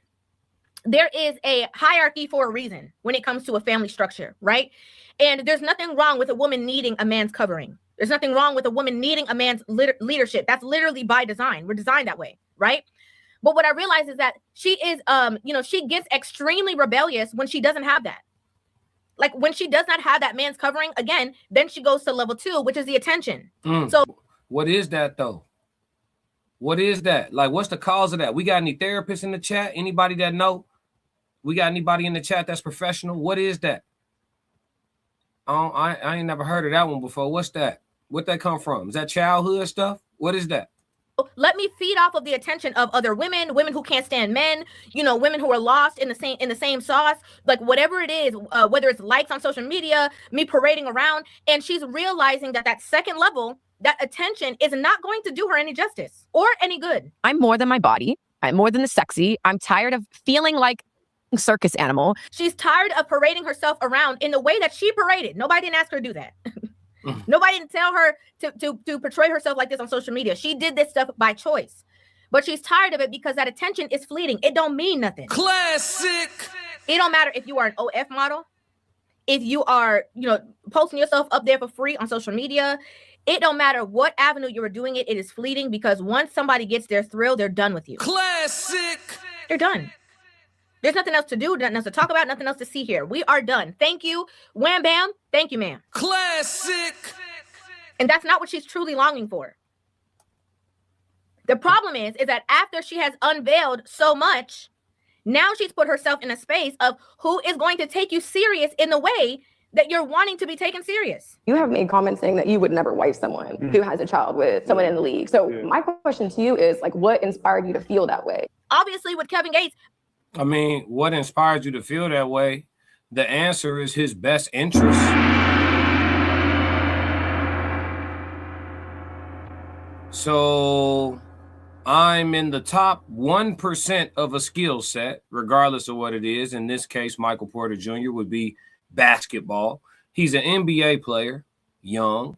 There is a hierarchy for a reason when it comes to a family structure, right? And there's nothing wrong with a woman needing a man's covering. There's nothing wrong with a woman needing a man's leadership. That's literally by design. We're designed that way, right? But what I realize is that she is, she gets extremely rebellious when she doesn't have that. Like when she does not have that man's covering, again, then she goes to level 2, which is the attention. So what is that though? What is that? Like, what's the cause of that? We got any therapists in the chat? Anybody that know? We got anybody in the chat that's professional? What is that? I ain't never heard of that one before. What's that? Where'd that come from? Is that childhood stuff? What is that? Let me feed off of the attention of other women who can't stand men, women who are lost in the same sauce, like whatever it is, whether it's likes on social media, me parading around. And she's realizing that second level, that attention is not going to do her any justice or any good. I'm more than my body. I'm more than the sexy. I'm tired of feeling like a circus animal. She's tired of parading herself around in the way that she paraded. Nobody didn't ask her to do that. Nobody didn't tell her to portray herself like this on social media. She did this stuff by choice. But she's tired of it because that attention is fleeting. It don't mean nothing. Classic. It don't matter if you are an OF model, if you are, posting yourself up there for free on social media. It don't matter what avenue you are doing it. It is fleeting because once somebody gets their thrill, they're done with you. Classic. They're done. There's nothing else to do, nothing else to talk about, nothing else to see here. We are done. Thank you. Wham, bam. Thank you, ma'am. Classic. And that's not what she's truly longing for. The problem is that after she has unveiled so much, now she's put herself in a space of who is going to take you serious in the way that you're wanting to be taken serious. You have made comments saying that you would never wife someone who has a child with someone in the league. So my question to you is, like, what inspired you to feel that way? Obviously, with Kevin Gates. I mean, what inspired you to feel that way? The answer is his best interest. So I'm in the top 1% of a skill set, regardless of what it is. In this case, Michael Porter Jr. would be basketball. He's an NBA player, young,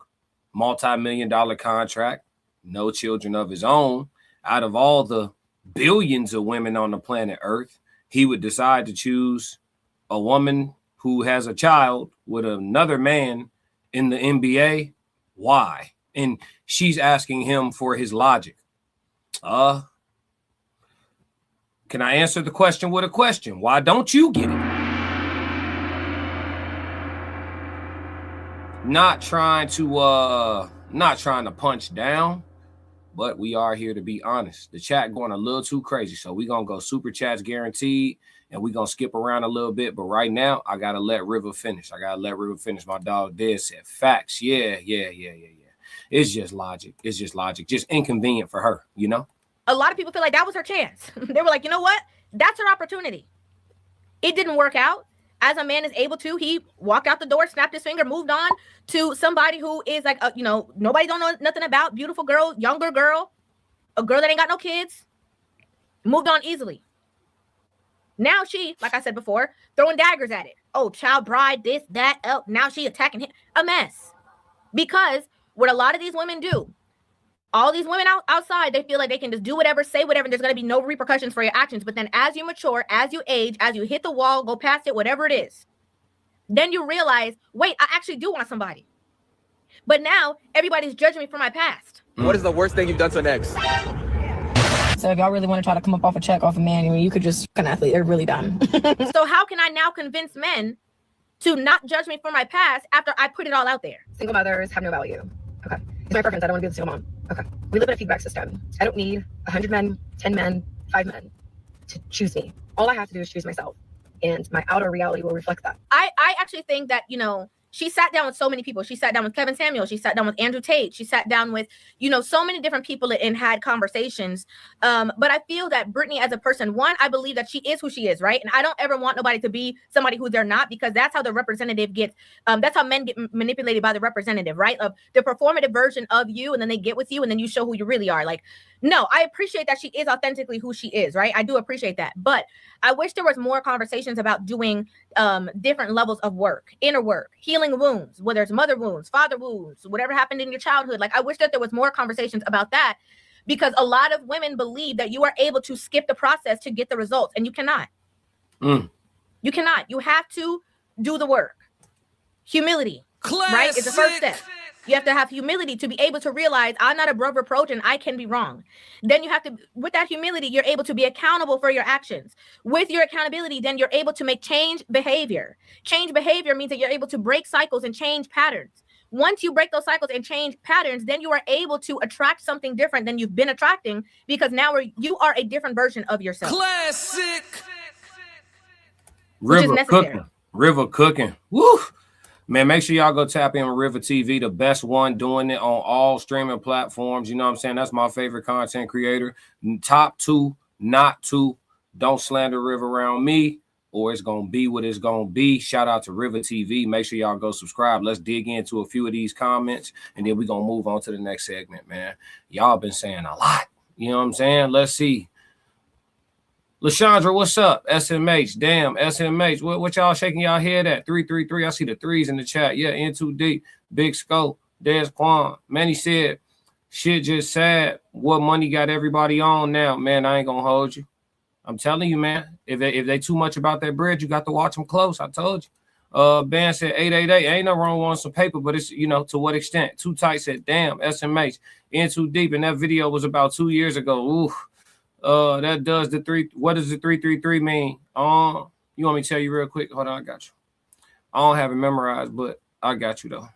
multi-million-dollar contract, no children of his own. Out of all the billions of women on the planet Earth, he would decide to choose a woman who has a child with another man in the NBA? Why? And she's asking him for his logic. Can I answer the question with a question? Why don't you get it? Not trying to punch down, but we are here to be honest. The chat going a little too crazy, so we're gonna go super chats guaranteed, and we're gonna skip around a little bit. But right now, I gotta let River finish. My dog Dead said facts. Yeah. It's just logic. Just inconvenient for her, you know. A lot of people feel like that was her chance. They were like, you know what? That's her opportunity. It didn't work out. As a man is able to, he walked out the door, snapped his finger, moved on to somebody who is like, nobody don't know nothing about, beautiful girl, younger girl, a girl that ain't got no kids, moved on easily. Now she, like I said before, throwing daggers at it. Oh, child bride, this, that, oh, now she attacking him. A mess. Because what a lot of these women do, all these women outside, they feel like they can just do whatever, say whatever, and there's going to be no repercussions for your actions. But then as you mature, as you age, as you hit the wall, go past it, whatever it is, then you realize, wait, I actually do want somebody. But now everybody's judging me for my past. What is the worst thing you've done to an ex? So if y'all really want to try to come up off a check off a man, you could just an athlete. They're really done. So how can I now convince men to not judge me for my past after I put it all out there? Single mothers have no value. Okay. It's my preference. I don't want to be a single mom. Okay. We live in a feedback system. I don't need 100 men, 10 men, 5 men to choose me. All I have to do is choose myself. And my outer reality will reflect that. I actually think that, she sat down with so many people. She sat down with Kevin Samuel. She sat down with Andrew Tate. She sat down with, so many different people and had conversations. But I feel that Brittany as a person, one, I believe that she is who she is, right? And I don't ever want nobody to be somebody who they're not, because that's how the representative gets, that's how men get manipulated by the representative, right? Of the performative version of you, and then they get with you, and then you show who you really are. Like, no, I appreciate that she is authentically who she is, right? I do appreciate that. But I wish there was more conversations about doing different levels of work, inner work, healing wounds, whether it's mother wounds, father wounds, whatever happened in your childhood. Like, I wish that there was more conversations about that, because a lot of women believe that you are able to skip the process to get the results, and you cannot. You cannot. You have to do the work. Humility, right, is the first step. You have to have humility to be able to realize I'm not above reproach and I can be wrong. Then you have to, with that humility, you're able to be accountable for your actions. With your accountability, then you're able to make change behavior. Change behavior means that you're able to break cycles and change patterns. Once you break those cycles and change patterns, then you are able to attract something different than you've been attracting, because now you are a different version of yourself. Classic. River cooking. Woo! Man, make sure y'all go tap in with RivahTV, the best one doing it on all streaming platforms. You know what I'm saying? That's my favorite content creator. Top 2, not 2. Don't slander River around me, or it's going to be what it's going to be. Shout out to RivahTV. Make sure y'all go subscribe. Let's dig into a few of these comments, and then we're going to move on to the next segment, man. Y'all been saying a lot. You know what I'm saying? Let's see. LaShandra, what's up? SMH, damn, SMH. What y'all shaking y'all head at? 333. I see the threes in the chat. Yeah, in too deep. Big Scope, Des Quan. Manny said, shit just sad. What money got everybody on now? Man, I ain't gonna hold you. I'm telling you, man. If they too much about that bread, you got to watch them close. I told you. Ben said 888. Ain't no wrong with some paper, but it's, to what extent? Too Tight said, damn, SMH. In too deep. And that video was about 2 years ago. Ooh. That does the 3. What does the 333 mean? You want me to tell you real quick? Hold on, I got you. I don't have it memorized, but I got you though.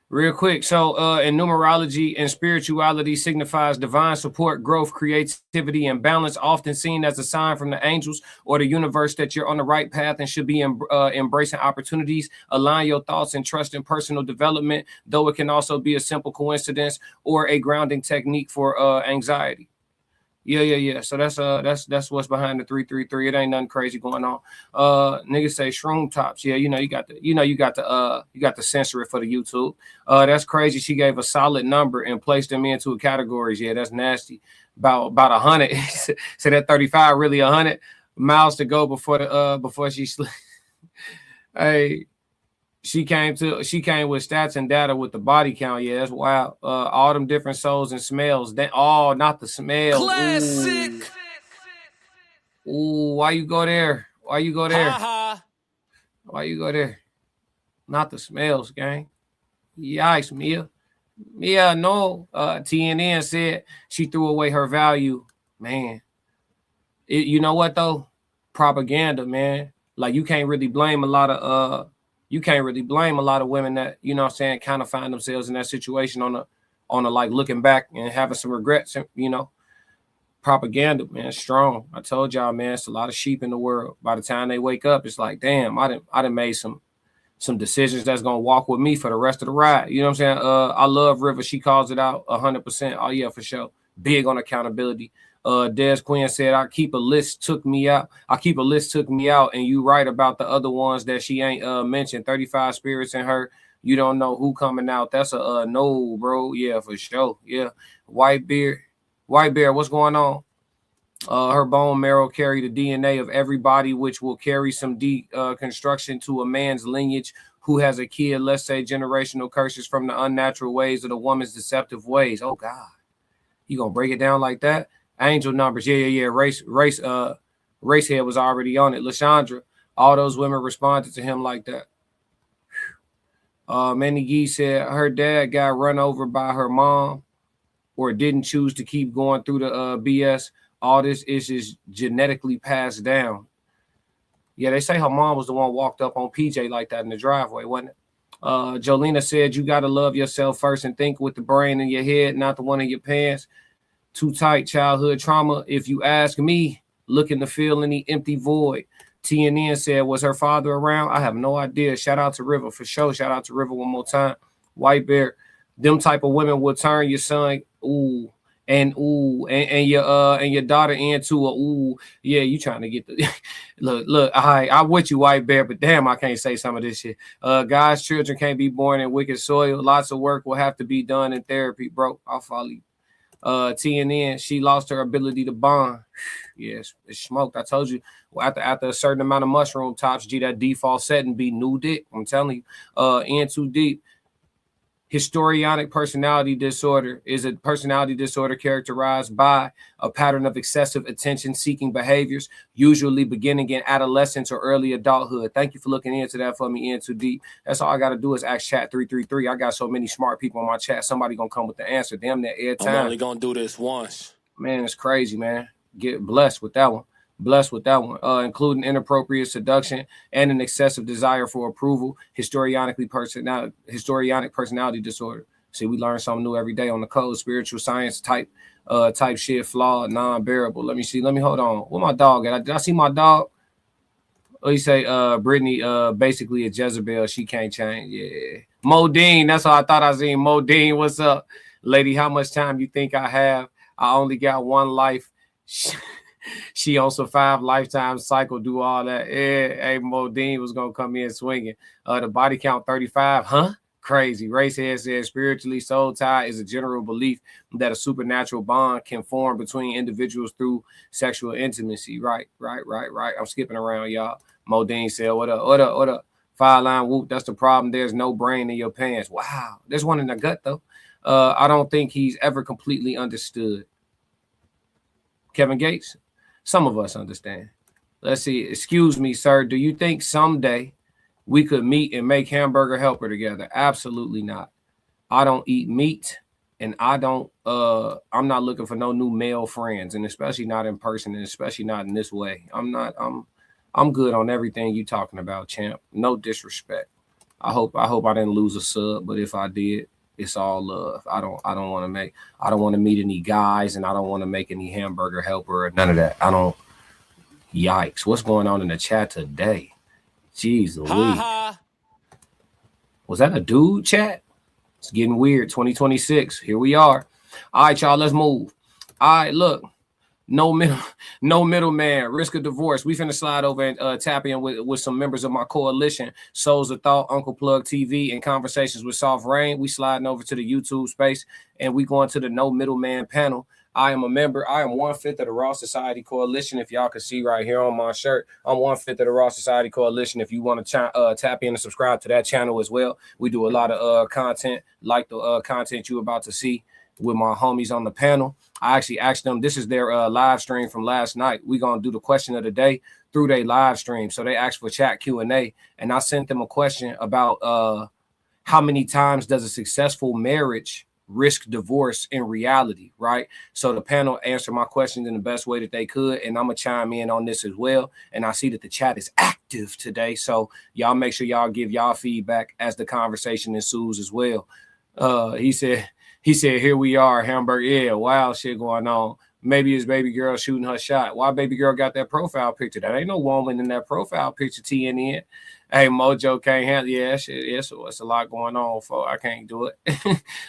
Real quick. So in numerology and spirituality signifies divine support, growth, creativity, and balance, often seen as a sign from the angels or the universe that you're on the right path and should be embracing opportunities. Align your thoughts and trust in personal development, though it can also be a simple coincidence or a grounding technique for anxiety. Yeah. So that's what's behind the 333. It ain't nothing crazy going on. Niggas say shroom tops. Yeah, you got to censor it for the YouTube. That's crazy. She gave a solid number and placed them into categories. Yeah, that's nasty. About 100. So that 35 really 100 miles to go before she sleep. Hey, She came with stats and data with the body count. Yeah, that's wild. All them different souls and smells. Not the smells. Classic. Ooh, why you go there? Why you go there? Ha-ha. Why you go there? Not the smells, gang. Yikes, Mia. Mia, no. TNN said she threw away her value. Man. You know what though? Propaganda, man. Like you can't really blame a lot of women that, you know what I'm saying, kind of find themselves in that situation on a like looking back and having some regrets, you know. Propaganda, man, strong. I told y'all, man, it's a lot of sheep in the world. By the time they wake up, it's like, damn, I done made some decisions that's gonna walk with me for the rest of the ride. You know what I'm saying? I love Riva. She calls it out 100%. Oh yeah, for sure. Big on accountability. Des Quinn said, I keep a list took me out, and you right about the other ones that she ain't mentioned. 35 spirits in her. You don't know who coming out. That's a no, bro. Yeah, for sure. Yeah. White Bear, what's going on? Her bone marrow carry the DNA of everybody, which will carry some deconstruction to a man's lineage who has a kid, let's say generational curses from the unnatural ways of the woman's deceptive ways. Oh God. You gonna break it down like that? Angel numbers. Yeah. Racehead was already on it. Lashandra, all those women responded to him like that. Manny Gee said her dad got run over by her mom or didn't choose to keep going through the BS. All this is just genetically passed down. Yeah, they say her mom was the one walked up on PJ like that in the driveway, wasn't it? Jolena said you got to love yourself first and think with the brain in your head, not the one in your pants. Too tight childhood trauma. If you ask me, looking to fill any empty void. TNN said, was her father around? I have no idea. Shout out to Riva for sure. Shout out to Riva one more time. White Bear, them type of women will turn your son and your daughter into a ooh. Yeah, you trying to get the look. I'm with you, White Bear, but damn, I can't say some of this shit. God's children can't be born in wicked soil. Lots of work will have to be done in therapy, bro. I'll follow you. TNN, she lost her ability to bond. Yes, it's smoked. I told you, after a certain amount of mushroom tops, that default setting be new dick. I'm telling you. In too deep. Histrionic personality disorder is a personality disorder characterized by a pattern of excessive attention-seeking behaviors, usually beginning in adolescence or early adulthood. Thank you for looking into that for me, In Too Deep. That's all I got to do is ask chat 333. I got so many smart people on my chat. Somebody going to come with the answer. Damn that air time. I'm only going to do this once. Man, it's crazy, man. Get blessed with that one. Including inappropriate seduction and an excessive desire for approval, histrionic personality disorder. See, we learn something new every day on the code. Spiritual science type shit, flawed, non-bearable. Let me hold on. Where my dog at? Did I see my dog? Oh, you say Brittany basically a Jezebel. She can't change. Yeah. Modine, that's all I thought I seen. Modine, what's up? Lady, how much time you think I have? I only got one life. She on some 5 lifetime cycle, do all that. Yeah, hey, Modine was going to come in swinging. The body count 35, huh? Crazy. Racehead says spiritually soul tie is a general belief that a supernatural bond can form between individuals through sexual intimacy. Right. I'm skipping around, y'all. Modine said, what up? 5-line whoop, that's the problem. There's no brain in your pants. Wow. There's one in the gut, though. I don't think he's ever completely understood. Kevin Gates, some of us understand. Let's see. Excuse me, sir. Do you think someday we could meet and make hamburger helper together? Absolutely not. I don't eat meat, and I'm not looking for no new male friends, and especially not in person, and especially not in this way. I'm good on everything you talking about, champ. No disrespect. I hope I didn't lose a sub, but if I did, it's all love. I don't want to meet any guys, and I don't want to make any hamburger helper or none of that. Yikes. What's going on in the chat today? Jeez Louise. Was that a dude chat? It's getting weird. 2026. Here we are. All right, y'all, let's move. All right, look. No middleman, risk of divorce. We finna slide over and tap in with some members of my coalition, Souls of Thought, Uncle Plug TV, and Conversations with Soft Rain. We sliding over to the YouTube space, and we going to the no middleman panel. I am a member. I am 1/5 of the Raw Society Coalition. If y'all can see right here on my shirt, I'm 1/5 of the Raw Society Coalition. If you want to tap in and subscribe to that channel as well, we do a lot of content like the content you're about to see with my homies on the panel. I actually asked them, this is their live stream from last night. We're going to do the question of the day through their live stream. So they asked for chat Q&A, and I sent them a question about how many times does a successful marriage risk divorce in reality, right? So the panel answered my questions in the best way that they could, and I'm going to chime in on this as well. And I see that the chat is active today, so y'all make sure y'all give y'all feedback as the conversation ensues as well. He said, here we are, Hamburg. Yeah, wild shit going on. Maybe his baby girl shooting her shot. Why baby girl got that profile picture? That ain't no woman in that profile picture, TNN. Hey, Mojo can't handle. Yeah, shit. It's a lot going on, folks. I can't do it.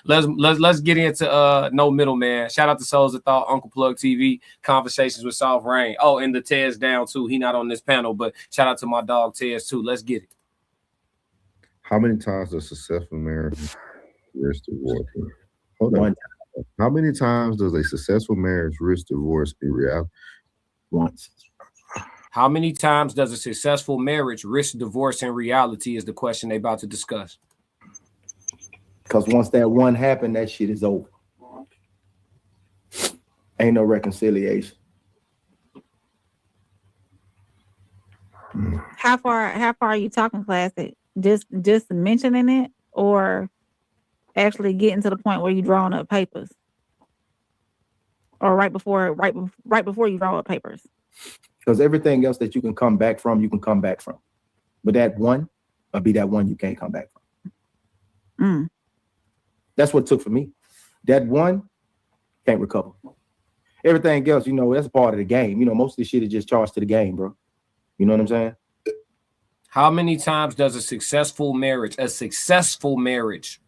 let's get into No Middleman. Shout out to Souls of Thought, Uncle Plug TV, Conversations with Soft Rain. Oh, and the Tez down too. He not on this panel, but shout out to my dog Tez too. Let's get it. How many times does successful marriage risk divorce? Hold on. How many times does a successful marriage risk divorce in reality? Once. How many times does a successful marriage risk divorce in reality is the question they about to discuss. Because once that one happened, that shit is over. Ain't no reconciliation. How far are you talking, Classic? Just mentioning it, or actually getting to the point where you drawing up papers, or right before you draw up papers? Because everything else that you can come back from, you can come back from. But that one will be that one you can't come back from. That's what it took for me. That one can't recover. Everything else, that's part of the game. Most of this shit is just charged to the game, bro. You know what I'm saying? How many times does a successful marriage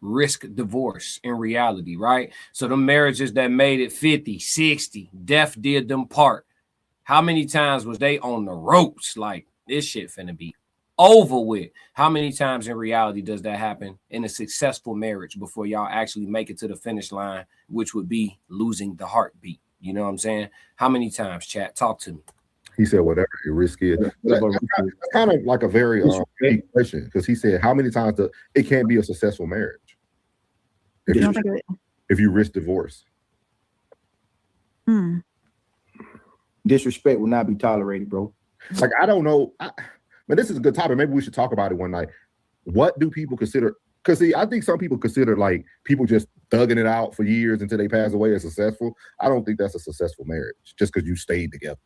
risk divorce in reality, right? So the marriages that made it 50, 60, death did them part. How many times was they on the ropes? Like, this shit finna be over with. How many times in reality does that happen in a successful marriage before y'all actually make it to the finish line, which would be losing the heartbeat? You know what I'm saying? How many times, chat? Talk to me. He said, whatever your risk is. That's kind of like a very deep question, because he said, how many times it can't be a successful marriage if you risk divorce? Disrespect will not be tolerated, bro. Like, I don't know. But this is a good topic. Maybe we should talk about it one night. What do people consider? Because, see, I think some people consider, like, people just thugging it out for years until they pass away as successful. I don't think that's a successful marriage just because you stayed together.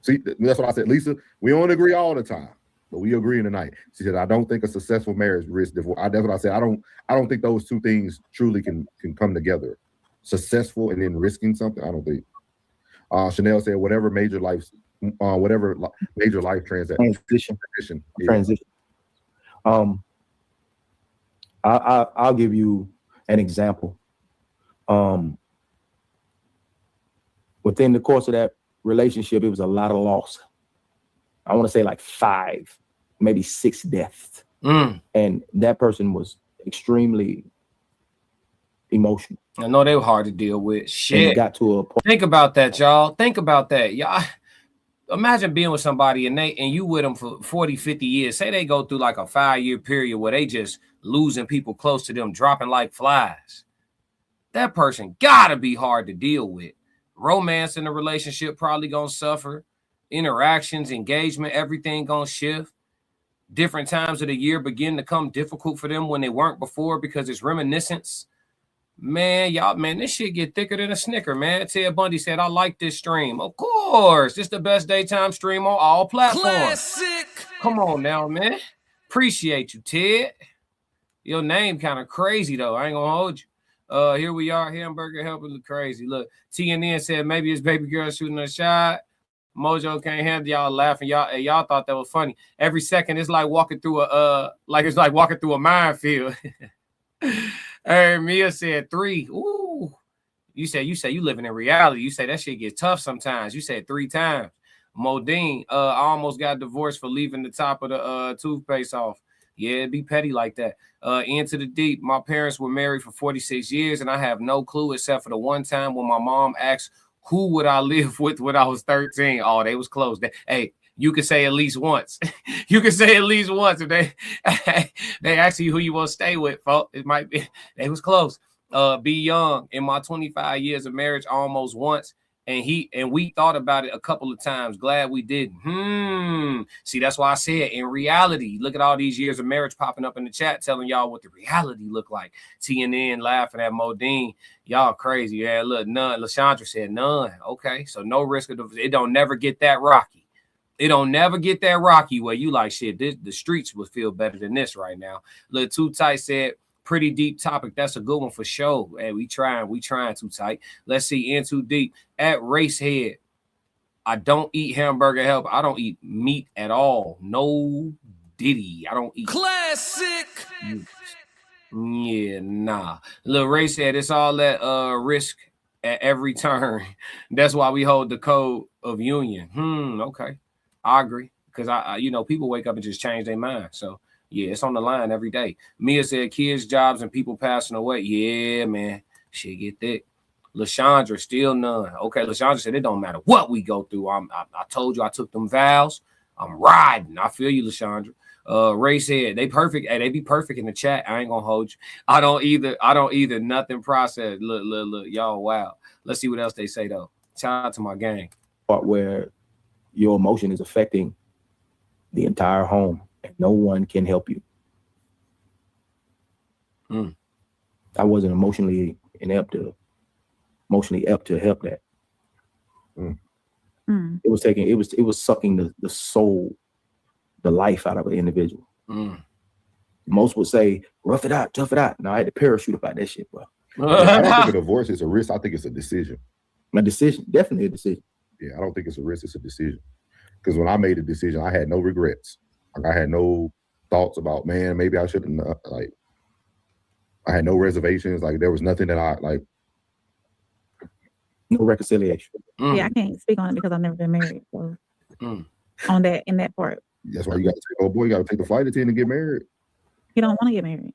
See, that's what I said. Lisa, we don't agree all the time, but we agree tonight. She said, I don't think a successful marriage risks divorce. That's what I said. I don't think those two things truly can come together. Successful and then risking something, I don't think. Chanel said, whatever major life transition. I'll give you an example. Within the course of that relationship, it was a lot of loss. I want to say like 5, maybe 6 deaths. And that person was extremely emotional. I know they were hard to deal with. Shit. And it got to a point. Think about that, y'all. Think about that. Y'all, imagine being with somebody and you with them for 40, 50 years. Say they go through like a 5-year period where they just losing people close to them, dropping like flies. That person gotta be hard to deal with. Romance in the relationship probably gonna suffer. Interactions, engagement, everything gonna shift. Different times of the year begin to come difficult for them when they weren't before because it's reminiscence. Man, this shit get thicker than a Snicker, man. Ted Bundy said, I like this stream. Of course, it's the best daytime stream on all platforms. Classic. Come on now, man. Appreciate you, Ted. Your name kind of crazy, though. I ain't gonna hold you. Here we are, Hamburger helping look crazy. Look, TNN said maybe his baby girl shooting a shot. Mojo can't handle y'all laughing. Y'all thought that was funny. Every second it's like walking through a minefield. Hey, Mia said 3. Ooh. You say you living in reality. You say that shit gets tough sometimes. You said 3 times. Modine, I almost got divorced for leaving the top of the toothpaste off. Yeah, it'd be petty like that. Into the deep. My parents were married for 46 years, and I have no clue except for the one time when my mom asked who would I live with when I was 13. Oh, they was close. Hey, you could say at least once. You could say at least once if they ask you who you want to stay with, folks. It might be they was close. Be young. In my 25 years of marriage, almost once. And we thought about it a couple of times. Glad we didn't. See, that's why I said in reality, look at all these years of marriage popping up in the chat telling y'all what the reality look like. TNN laughing at Modine. Y'all crazy. Yeah, look, none. LaShandra said none. Okay, so no risk of it don't never get that rocky. It don't never get that rocky where you like shit. The streets would feel better than this right now. Look, Too Tight said, pretty deep topic. That's a good one for sure. Hey, we trying Too Tight. Let's see, in too deep. At Racehead, I don't eat hamburger help. I don't eat meat at all. No diddy. I don't eat. Classic. Yeah, nah. Little Racehead, it's all that risk at every turn. That's why we hold the code of union. Okay. I agree. Because I people wake up and just change their mind. So yeah, it's on the line every day. Mia said kids, jobs, and people passing away. Yeah, man. Shit get thick. LaShandra, still none. Okay, LaShandra said it don't matter what we go through. I told you I took them vows. I'm riding. I feel you, LaShandra. Ray said they perfect. Hey, they be perfect in the chat. I ain't gonna hold you. I don't either. Nothing processed. Look. Y'all, wow. Let's see what else they say though. Shout out to my gang. Part where your emotion is affecting the entire home. No one can help you. I wasn't emotionally inept to help that. It was sucking the soul, the life out of an individual. Most would say, rough it out, tough it out. No, I had to parachute about that shit, bro. I don't think a divorce is a risk. I think it's a decision. A decision, definitely a decision. Yeah, I don't think it's a risk, it's a decision. Because when I made a decision, I had no regrets. Like I had no thoughts about, man, maybe I shouldn't, like, I had no reservations. Like there was nothing that I like. No reconciliation. Yeah, I can't speak on it because I've never been married. So in that part. That's why you got to take, you got to take the flight attendant and get married. He don't want to get married.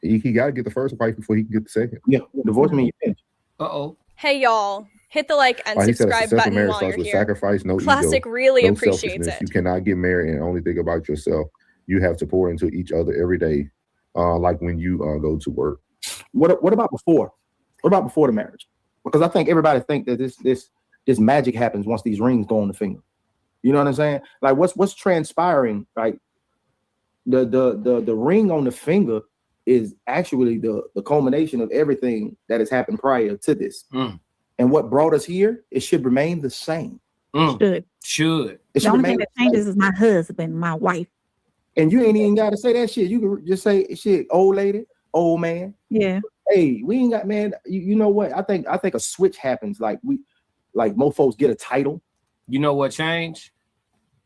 He got to get the first wife before he can get the second. Yeah, divorce means you finish. Hey y'all, hit the like and subscribe button marriage while starts you're with here. sacrifice, no Classic ego, really no appreciates it. You cannot get married and only think about yourself. You have to pour into each other every day, like when you go to work. What about before? What about before the marriage? Because I think everybody think that this magic happens once these rings go on the finger. You know what I'm saying? Like what's transpiring, right? The ring on the finger is actually the culmination of everything that has happened prior to this. And what brought us here, it should remain the same. Should. The only thing that changes is my husband, my wife. And you ain't even got to say that shit. You can just say shit, old lady, old man. Yeah. Hey, we ain't got, man. You know what? I think a switch happens. Like mofos get a title. You know what changed?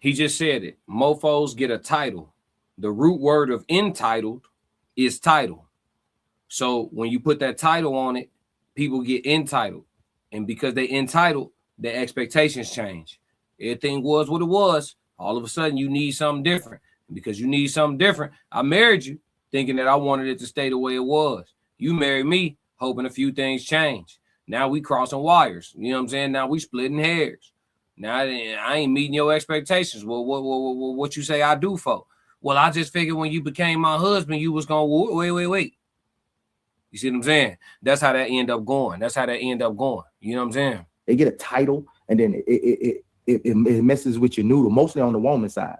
He just said it. Mofos get a title. The root word of entitled is title. So when you put that title on it, people get entitled. And because they entitled, their expectations change. Everything was what it was. All of a sudden, you need something different. And because you need something different, I married you thinking that I wanted it to stay the way it was. You married me hoping a few things change. Now we crossing wires. You know what I'm saying? Now we splitting hairs. Now I ain't meeting your expectations. Well, what you say I do for? Well, I just figured when you became my husband, you was going, wait. You see what I'm saying? That's how that end up going. You know what I'm saying? They get a title, and then it messes with your noodle, mostly on the woman's side.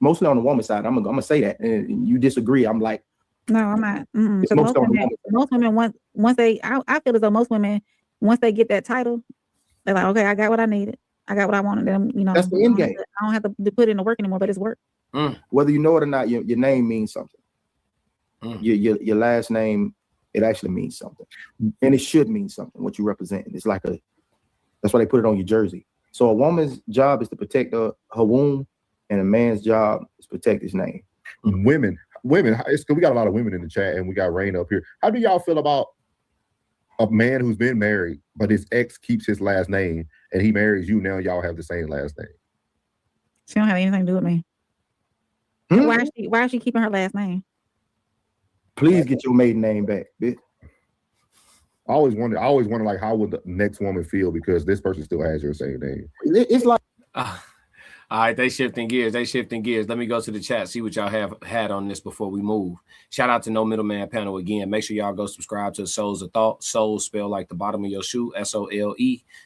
I'm gonna say that, and you disagree. I'm like, no, I'm not. So most women once they, I feel as though most women, once they get that title, they're like, okay, I got what I needed. I got what I wanted. Them, you know, that's the end game. I don't have to put in the work anymore, but it's work. Whether you know it or not, your name means something. Your last name, it actually means something, and it should mean something. What you represent, it's like that's why they put it on your jersey. So a woman's job is to protect her womb, and a man's job is to protect his name. Women. We got a lot of women in the chat, and we got Rain up here. How do y'all feel about a man who's been married, but his ex keeps his last name, and he marries you? Now y'all have the same last name. She don't have anything to do with me. Why is she keeping her last name? Please get your maiden name back, bitch. I always wonder like how would the next woman feel because this person still has your same name. It's like all right, they shifting gears. Let me go to the chat, see what y'all have had on this before we move. Shout out to No Middleman Panel again. Make sure y'all go subscribe to Souls of Thought. Souls spelled like the bottom of your shoe, SOLE,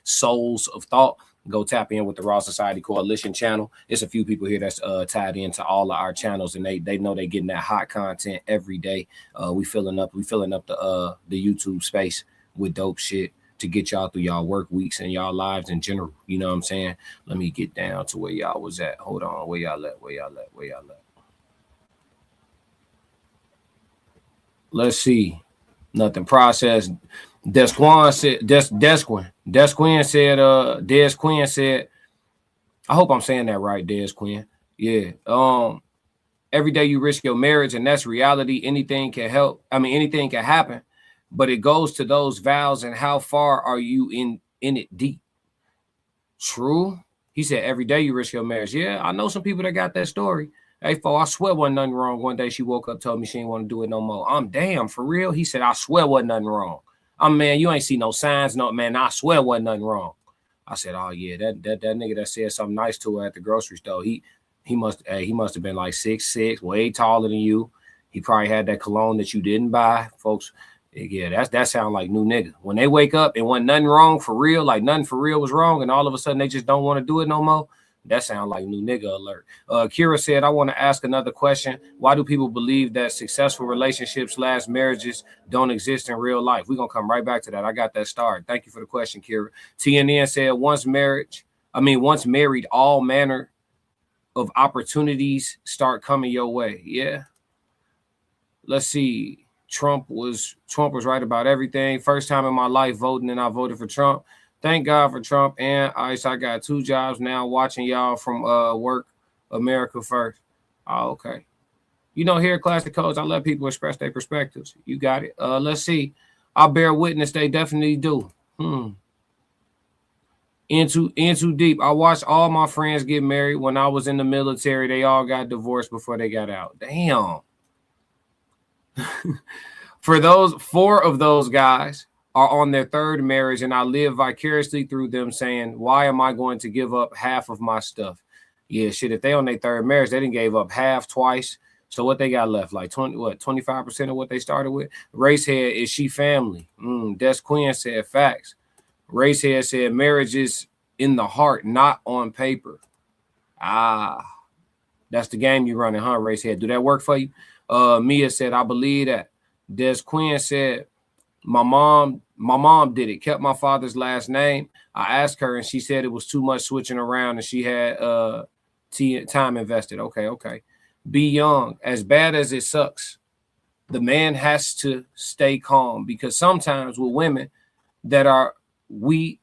Souls of Thought. Go tap in with the Raw Society Coalition channel. It's a few people here that's tied into all of our channels, and they know they're getting that hot content every day. We filling up the YouTube space with dope shit to get y'all through y'all work weeks and y'all lives in general. You know what I'm saying? Let me get down to where y'all was at. Hold on. Where y'all at? Let's see. Nothing processed. Desquin said, I hope I'm saying that right, Desquin. Yeah. Every day you risk your marriage, and that's reality. Anything can help. I mean, anything can happen. But it goes to those vows and how far are you in it deep? True. He said, every day you risk your marriage. Yeah, I know some people that got that story. Hey, fo, I swear wasn't nothing wrong. One day she woke up, told me she didn't want to do it no more. I'm damn, for real? He said, I swear wasn't nothing wrong. Man, you ain't see no signs. No, man, I swear wasn't nothing wrong. I said, oh, yeah, that nigga that said something nice to her at the grocery store, he must have been like 6'6", way taller than you. He probably had that cologne that you didn't buy, folks. Yeah, that sound like new nigga. When they wake up and when nothing wrong for real, like nothing for real was wrong, and all of a sudden they just don't want to do it no more, that sound like new nigga alert. Kira said, I want to ask another question. Why do people believe that successful relationships / marriages don't exist in real life? We're going to come right back to that. I got that started. Thank you for the question, Kira. TNN said, once married, all manner of opportunities start coming your way. Yeah. Let's see. Trump was right about everything. First time in my life voting, and I voted for Trump. Thank God for Trump and ICE. I got 2 jobs now watching y'all from work. America first. Oh, okay. You know, here at Classic Codes, I let people express their perspectives. You got it. Let's see. I bear witness they definitely do. In too deep. I watched all my friends get married when I was in the military. They all got divorced before they got out. Damn. For those 4 of those guys are on their 3rd marriage, and I live vicariously through them saying, why am I going to give up half of my stuff? Yeah, shit, if they on their 3rd marriage, they didn't gave up half twice. So what they got left? Like 25% of what they started with? Racehead, is she family? Des Quinn said facts. Racehead said marriage is in the heart, not on paper. That's the game you running, huh, Racehead? Do that work for you? Mia said, I believe that. Des Quinn said, my mom did it, kept my father's last name. I asked her and she said it was too much switching around and she had time invested. Okay. Be young. As bad as it sucks, the man has to stay calm, because sometimes with women we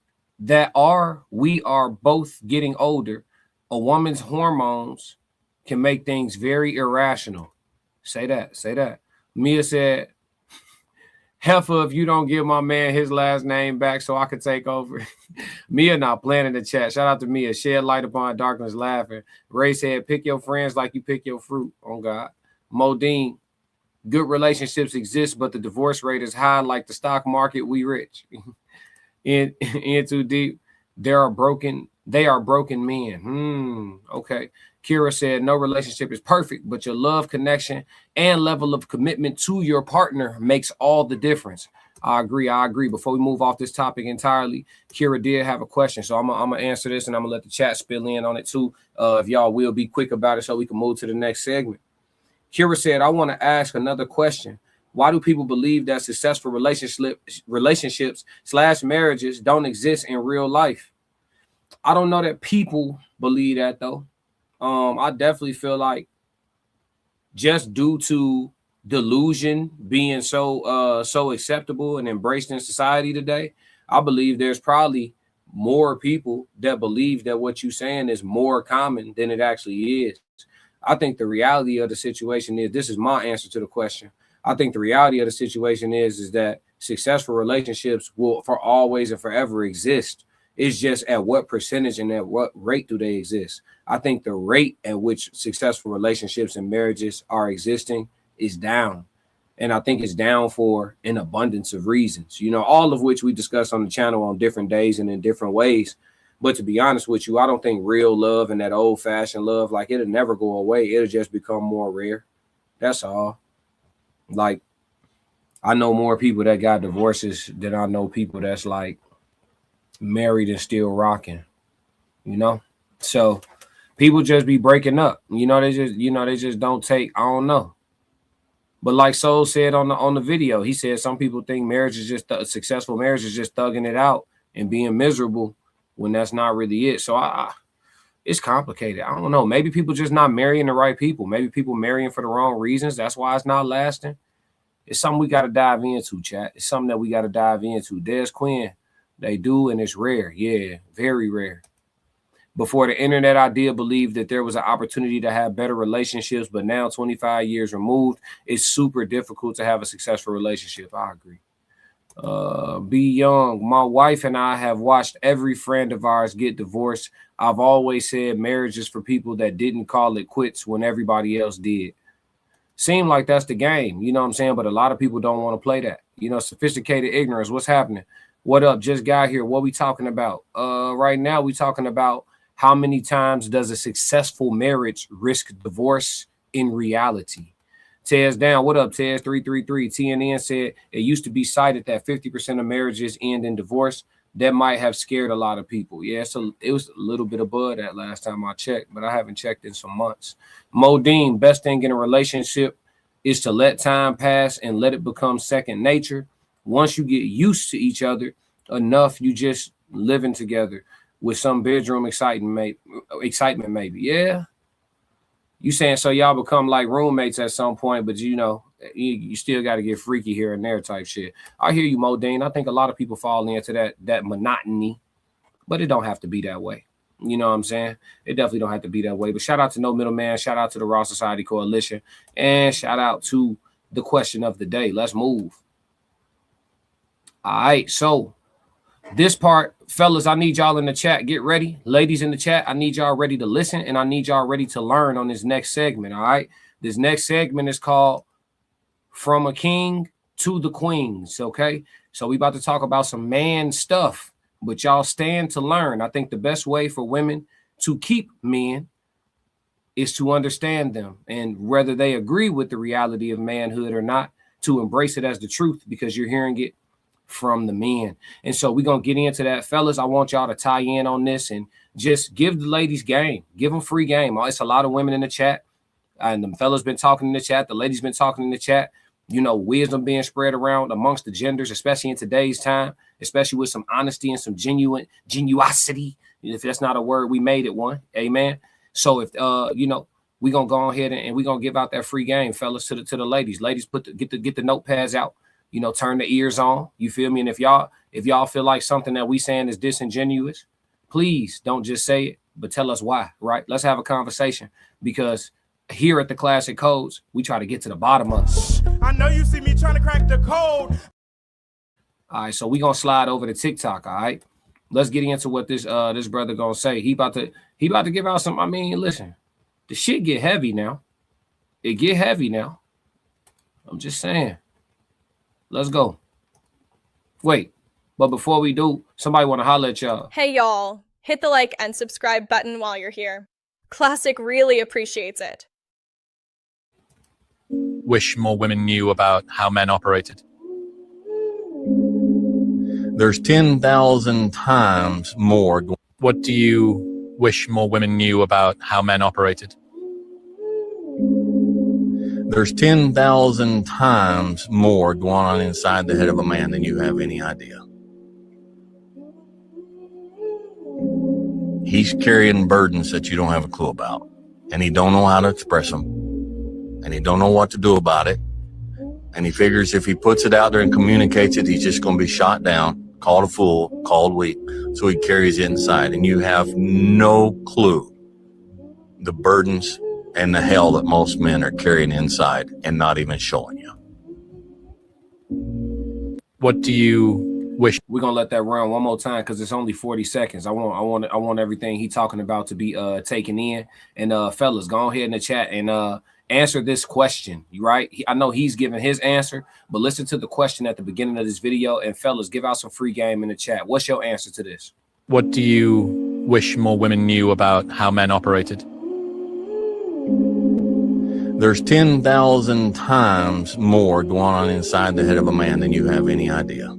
are both getting older, a woman's hormones can make things very irrational. Say that. Mia said, heifer, if you don't give my man his last name back so I can take over. Mia not playing in the chat. Shout out to Mia. Shed light upon darkness laughing. Ray said, pick your friends like you pick your fruit. On God. Modine, good relationships exist, but the divorce rate is high like the stock market. We rich. in too deep. They are broken men. Okay. Kira said, no relationship is perfect, but your love, connection, and level of commitment to your partner makes all the difference. I agree. Before we move off this topic entirely, Kira did have a question. So I'm going to answer this, and I'm going to let the chat spill in on it too. If y'all will be quick about it so we can move to the next segment. Kira said, I want to ask another question. Why do people believe that successful relationships / marriages don't exist in real life? I don't know that people believe that, though. I definitely feel like just due to delusion being so acceptable and embraced in society today, I believe there's probably more people that believe that what you're saying is more common than it actually is. I think the reality of the situation is, this is my answer to the question. I think the reality of the situation is that successful relationships will for always and forever exist. It's just at what percentage and at what rate do they exist. I think the rate at which successful relationships and marriages are existing is down. And I think it's down for an abundance of reasons, you know, all of which we discuss on the channel on different days and in different ways. But to be honest with you, I don't think real love and that old fashioned love, like it'll never go away. It'll just become more rare. That's all. Like, I know more people that got divorces than I know people that's like married and still rocking, you know? So people just be breaking up, you know, they just don't take, I don't know. But like Soul said on the video, he said some people think marriage is just a successful marriage is just thugging it out and being miserable when that's not really it. So it's complicated. I don't know. Maybe people just not marrying the right people. Maybe people marrying for the wrong reasons. That's why it's not lasting. It's something we got to dive into, chat. It's something that we got to dive into. Des Quinn, they do, and it's rare. Yeah, very rare. Before the internet, I did believe that there was an opportunity to have better relationships, but now 25 years removed, it's super difficult to have a successful relationship. I agree. Be Young, my wife and I have watched every friend of ours get divorced. I've always said marriage is for people that didn't call it quits when everybody else did. Seem like that's the game, you know what I'm saying? But a lot of people don't want to play that. You know, sophisticated ignorance. What's happening? What up? Just got here. What we talking about? Right now we talking about how many times does a successful marriage risk divorce in reality? Tez down. What up, Tez? 333. TNN said it used to be cited that 50% of marriages end in divorce. That might have scared a lot of people. Yeah, so it was a little bit above that last time I checked, but I haven't checked in some months. Modine, best thing in a relationship is to let time pass and let it become second nature. Once you get used to each other enough, you just living together with some bedroom excitement maybe. Yeah. You saying so y'all become like roommates at some point, but you know, you still got to get freaky here and there type shit. I hear you, Modine. I think a lot of people fall into that monotony, but it don't have to be that way. You know what I'm saying? It definitely don't have to be that way. But shout out to No Middleman, shout out to the Raw Society Coalition, and shout out to the question of the day. Let's move. All right, so this part, fellas, I need y'all in the chat. Get ready. Ladies in the chat, I need y'all ready to listen, and I need y'all ready to learn on this next segment, all right? This next segment is called From a King to the Queens, okay? So we about to talk about some man stuff, but y'all stand to learn. I think the best way for women to keep men is to understand them, and whether they agree with the reality of manhood or not, to embrace it as the truth, because you're hearing it from the men. And so we're gonna get into that. Fellas, I want y'all to tie in on this and just give the ladies game. Give them free game. It's a lot of women in the chat, and the fellas been talking in the chat, the ladies been talking in the chat. You know, wisdom being spread around amongst the genders, especially in today's time, especially with some honesty and some genuosity. If that's not a word, we made it one. Amen. So if you know, we're gonna go ahead and we're gonna give out that free game, fellas, to the ladies. Ladies, get the notepads out. You know, turn the ears on. You feel me? And if y'all feel like something that we saying is disingenuous, please don't just say it, but tell us why, right? Let's have a conversation, because here at the Classic Codes, we try to get to the bottom of it. I know you see me trying to crack the code. All right, so we gonna slide over to TikTok. All right, let's get into what this brother gonna say. He about to give out some. I mean, listen, the shit get heavy now. It get heavy now. I'm just saying. Let's go. Wait, but before we do, somebody want to holler at y'all. Hey, y'all. Hit the like and subscribe button while you're here. Classic really appreciates it. Wish more women knew about how men operated. There's 10,000 times more. What do you wish more women knew about how men operated? There's 10,000 times more going on inside the head of a man than you have any idea. He's carrying burdens that you don't have a clue about, and he don't know how to express them, and he don't know what to do about it, and he figures if he puts it out there and communicates it, he's just going to be shot down, called a fool, called weak, so he carries it inside, and you have no clue the burdens and the hell that most men are carrying inside and not even showing you. What do you wish? We're gonna let that run one more time because it's only 40 seconds. I want everything he talking about to be taken in. And fellas, go ahead in the chat and answer this question. You right? I know he's giving his answer, but listen to the question at the beginning of this video. And fellas, give out some free game in the chat. What's your answer to this? What do you wish more women knew about how men operated? There's 10,000 times more going on inside the head of a man than you have any idea.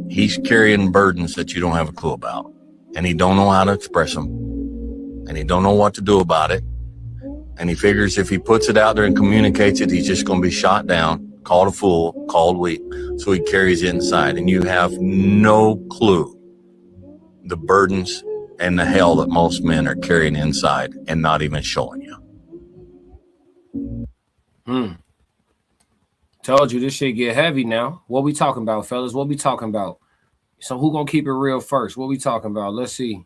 He's carrying burdens that you don't have a clue about, and he don't know how to express them, and he don't know what to do about it, and he figures if he puts it out there and communicates it, he's just going to be shot down, called a fool, called weak, so he carries it inside, and you have no clue the burdens and the hell that most men are carrying inside and not even showing you. Told you this shit get heavy now. What we talking about, fellas? What we talking about? So who gonna keep it real first? What we talking about? Let's see.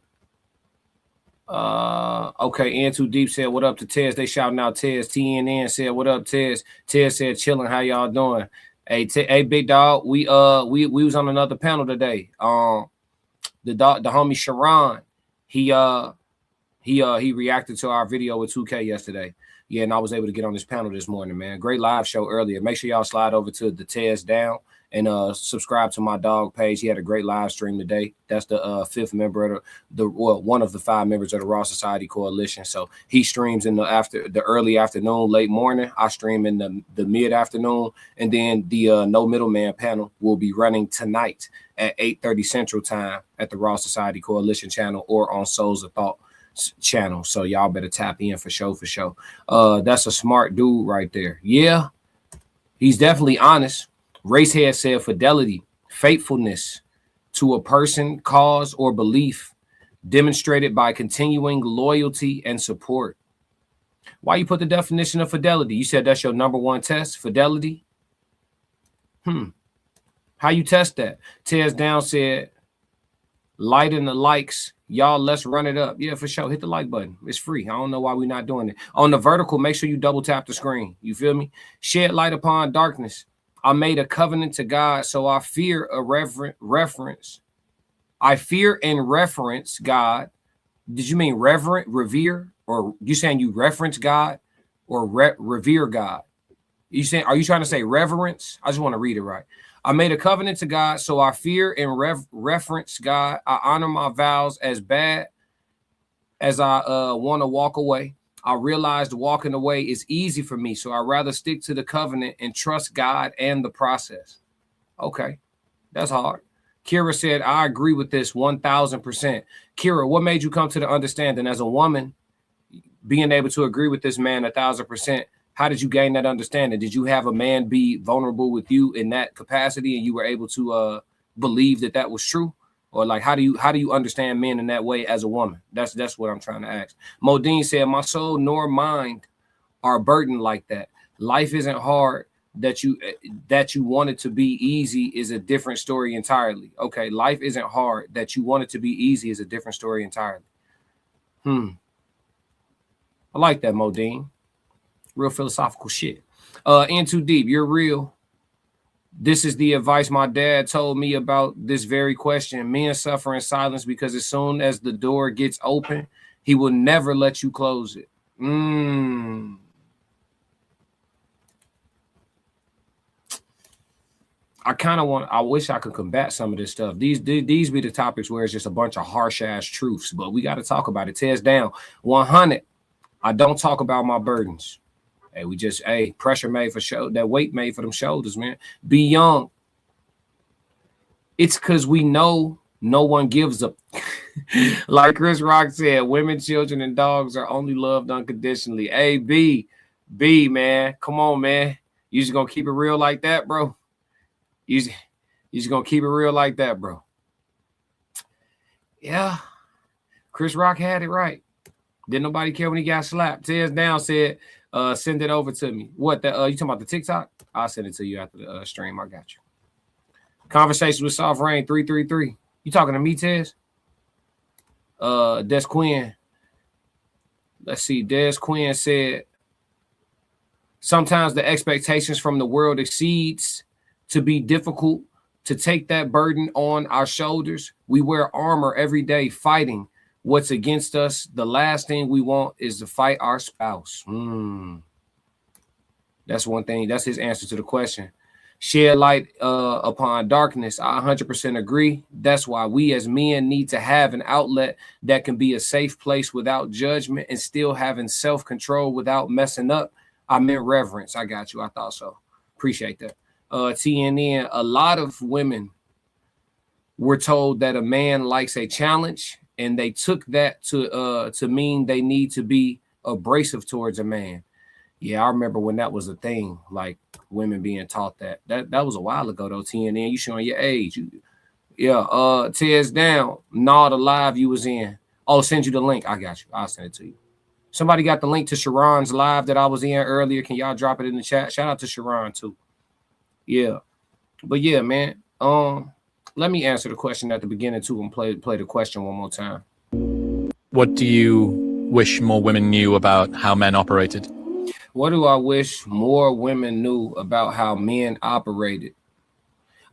Okay, and Too Deep said, what up to Tez? They shouting out Tez. TNN said, what up, Tez? Tez said, chilling, how y'all doing? Hey, big dog, we was on another panel today. The homie Sharon, he reacted to our video with 2K yesterday. Yeah, and I was able to get on this panel this morning, man. Great live show earlier. Make sure y'all slide over to the Tez Down and subscribe to my dog page. He had a great live stream today. That's the fifth member of one of the 5 members of the Raw Society Coalition. So he streams in the early afternoon, late morning. I stream in the mid afternoon, and then the No Middleman panel will be running tonight at 8:30 Central Time at the Raw Society Coalition channel or on Souls of Thought channel. So y'all better tap in for sure. That's a smart dude right there. Yeah, he's definitely honest. Racehead said fidelity, faithfulness to a person, cause, or belief demonstrated by continuing loyalty and support. Why you put the definition of fidelity? You said that's your number one test, fidelity? How you test that? Tez Down said, light in the likes. Y'all, let's run it up. Yeah, for sure. Hit the like button. It's free. I don't know why we're not doing it. On the vertical, make sure you double tap the screen. You feel me? Shed light upon darkness. I made a covenant to God, so I fear a reference. I fear and reference God. Did you mean revere? Or you saying you reference God or revere God? Are you trying to say reverence? I just want to read it right. I made a covenant to God, so I fear and reference God. I honor my vows as bad as I want to walk away. I realized walking away is easy for me, so I'd rather stick to the covenant and trust God and the process. Okay, that's hard. Kira said, I agree with this 1,000%. Kira, what made you come to the understanding as a woman, being able to agree with this man 1,000%? How did you gain that understanding? Did you have a man be vulnerable with you in that capacity and you were able to believe that was true? Or like, how do you understand men in that way as a woman? That's what I'm trying to ask. Modine said, my soul nor mind are burdened like that. Life isn't hard. That you want it to be easy is a different story entirely. Okay, life isn't hard. That you want it to be easy is a different story entirely. I like that, Modine. Real philosophical shit. In Too Deep, you're real. This is the advice my dad told me about this very question. Men suffer in silence because as soon as the door gets open, he will never let you close it. I wish I could combat some of this stuff. These be the topics where it's just a bunch of harsh ass truths, but we got to talk about it. Tez Down 100. I don't talk about my burdens. Hey, pressure made for show, that weight made for them shoulders, man. Be young. It's because we know no one gives up. Like Chris Rock said, women, children, and dogs are only loved unconditionally. Hey, B, man, come on, man. You just gonna keep it real like that, bro? You just gonna keep it real like that, bro? Yeah. Chris Rock had it right. Didn't nobody care when he got slapped. Tez Down said, send it over to me. What, you talking about the TikTok? I'll send it to you after the stream. I got you. Conversations with Soft Rain 333. You talking to me, Tez? Des Quinn. Let's see. Des Quinn said, Sometimes the expectations from the world exceeds to be difficult to take that burden on our shoulders. We wear armor every day fighting what's against us. The last thing we want is to fight our spouse. That's one thing. That's his answer to the question. Shed light upon darkness. I 100% agree. That's why we as men need to have an outlet that can be a safe place without judgment and still having self-control without messing up. I meant reverence. I got you. I thought so. Appreciate that. TNN, a lot of women were told that a man likes a challenge, and they took that to mean they need to be abrasive towards a man. Yeah, I remember when that was a thing, like women being taught that. That was a while ago though, TNN. You showing your age. Tears down. Nah, the live you was in. Oh, send you the link. I got you. I'll send it to you. Somebody got the link to Sharon's live that I was in earlier. Can y'all drop it in the chat? Shout out to Sharon too. Yeah. But yeah, man. Let me answer the question at the beginning too and play the question one more time. What do you wish more women knew about how men operated? What do I wish more women knew about how men operated?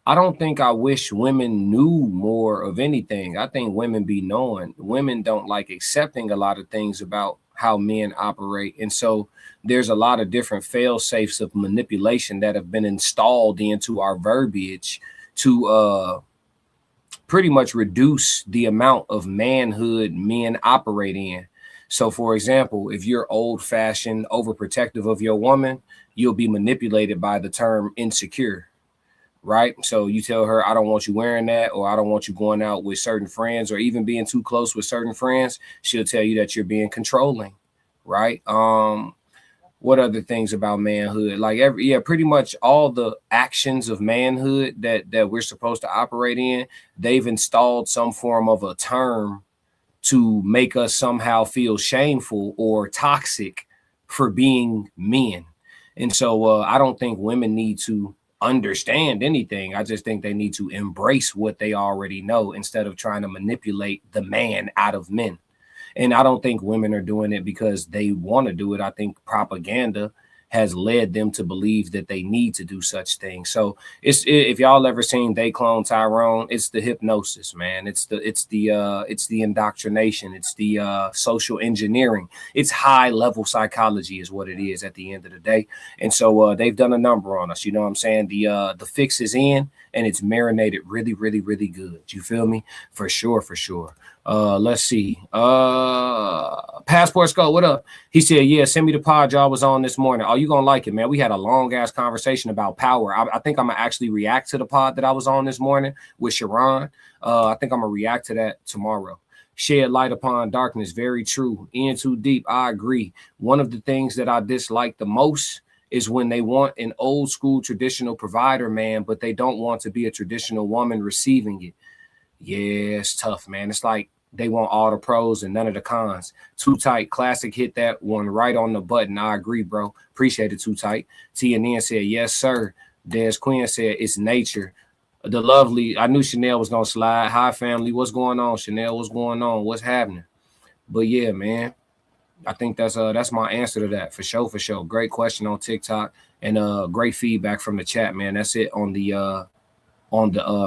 I don't think I wish women knew more of anything. I think women be knowing. Women don't like accepting a lot of things about how men operate. And so there's a lot of different fail safes of manipulation that have been installed into our verbiage to pretty much reduce the amount of manhood men operate in. So, for example, if you're old-fashioned, overprotective of your woman, you'll be manipulated by the term insecure, right? So you tell her, I don't want you wearing that, or I don't want you going out with certain friends, or even being too close with certain friends. She'll tell you that you're being controlling, right? What other things about manhood? Like pretty much all the actions of manhood that we're supposed to operate in, they've installed some form of a term to make us somehow feel shameful or toxic for being men. And so I don't think women need to understand anything. I just think they need to embrace what they already know instead of trying to manipulate the man out of men. And I don't think women are doing it because they want to do it. I think propaganda has led them to believe that they need to do such things. So if y'all ever seen They Clone Tyrone, it's the hypnosis, man. It's the indoctrination. It's the social engineering. It's high level psychology is what it is at the end of the day. And so they've done a number on us. You know what I'm saying? The fix is in, and it's marinated really, really, really good. You feel me? For sure, for sure. Let's see. Passport Skull, what up? He said, yeah, send me the pod y'all was on this morning. Oh, you gonna like it, man. We had a long ass conversation about power. I think I'm gonna actually react to the pod that I was on this morning with Sharon. I think I'm gonna react to that tomorrow. Shed light upon darkness. Very true. In too deep. I agree. One of the things that I dislike the most is when they want an old school traditional provider, man, but they don't want to be a traditional woman receiving it. Yeah, it's tough, man. It's like they want all the pros and none of the cons. Too Tight Classic hit that one right on the button. I agree, bro. Appreciate it, Too Tight. TNN said, yes, sir. Des Quinn said, it's nature. The lovely, I knew Chanel was going to slide. Hi, family. What's going on, Chanel? What's going on? What's happening? But yeah, man, I think that's my answer to that. For sure, for sure. Great question on TikTok and great feedback from the chat, man. That's it on the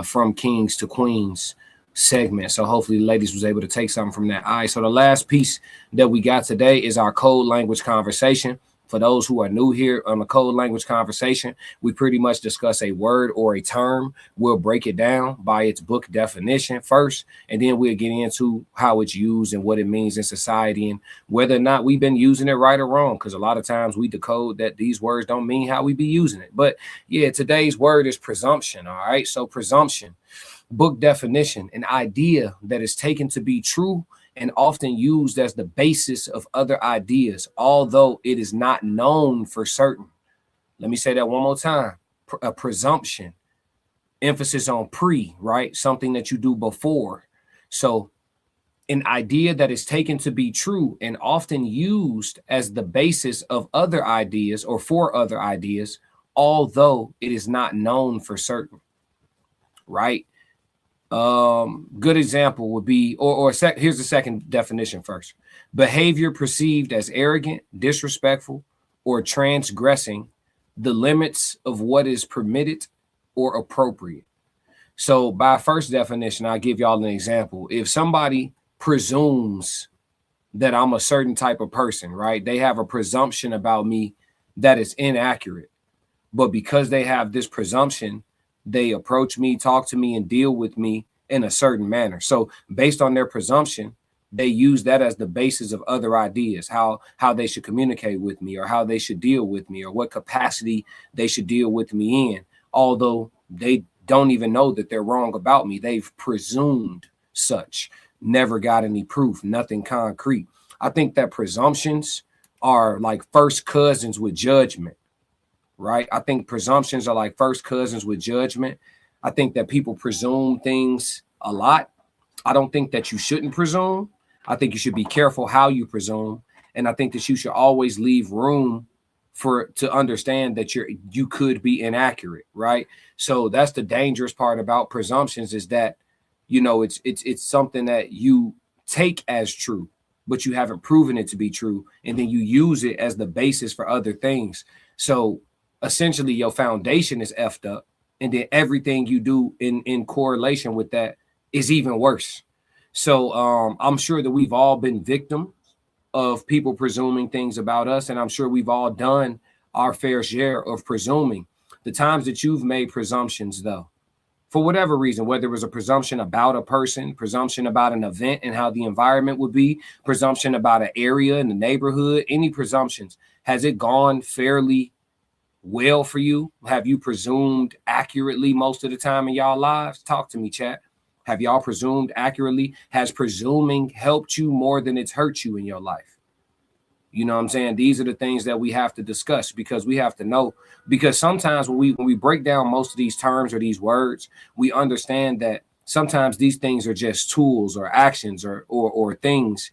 From Kings to Queens segment. So hopefully the ladies was able to take something from that. All right, so the last piece that we got today is our code language conversation. For those who are new here on the code language conversation, we pretty much discuss a word or a term. We'll break it down by its book definition first, and then we'll get into how it's used and what it means in society and whether or not we've been using it right or wrong, because a lot of times we decode that these words don't mean how we be using it. But yeah, today's word is presumption. All right, so presumption. Book definition, an idea that is taken to be true and often used as the basis of other ideas, although it is not known for certain. Let me say that one more time. A presumption, emphasis on pre, right? Something that you do before. So an idea that is taken to be true and often used as the basis of other ideas or for other ideas, although it is not known for certain, right? Good example would be, here's the second definition first. Behavior perceived as arrogant, disrespectful, or transgressing the limits of what is permitted or appropriate. So by first definition, I'll give y'all an example. If somebody presumes that I'm a certain type of person, right? They have a presumption about me that is inaccurate. But because they have this presumption, they approach me, talk to me, and deal with me in a certain manner. So based on their presumption, they use that as the basis of other ideas, how they should communicate with me, or how they should deal with me, or what capacity they should deal with me in, although they don't even know that they're wrong about me. They've presumed such, never got any proof, nothing concrete. I think that presumptions are like first cousins with judgment, right? I think presumptions are like first cousins with judgment. I think that people presume things a lot. I don't think that you shouldn't presume. I think you should be careful how you presume. And I think that you should always leave room to understand that you could be inaccurate, right? So that's the dangerous part about presumptions, is that, you know, it's something that you take as true, but you haven't proven it to be true, and then you use it as the basis for other things. So essentially your foundation is effed up, and then everything you do in correlation with that is even worse. So I'm sure that we've all been victims of people presuming things about us, and I'm sure we've all done our fair share of presuming. The times that you've made presumptions, though, for whatever reason, whether it was a presumption about a person, presumption about an event and how the environment would be, presumption about an area in the neighborhood, any presumptions, has it gone fairly well for you? Have you presumed accurately most of the time in y'all lives? Talk to me, chat. Have y'all presumed accurately? Has presuming helped you more than it's hurt you in your life? You know what I'm saying? These are the things that we have to discuss, because we have to know. Because sometimes when we break down most of these terms or these words, we understand that sometimes these things are just tools or actions or things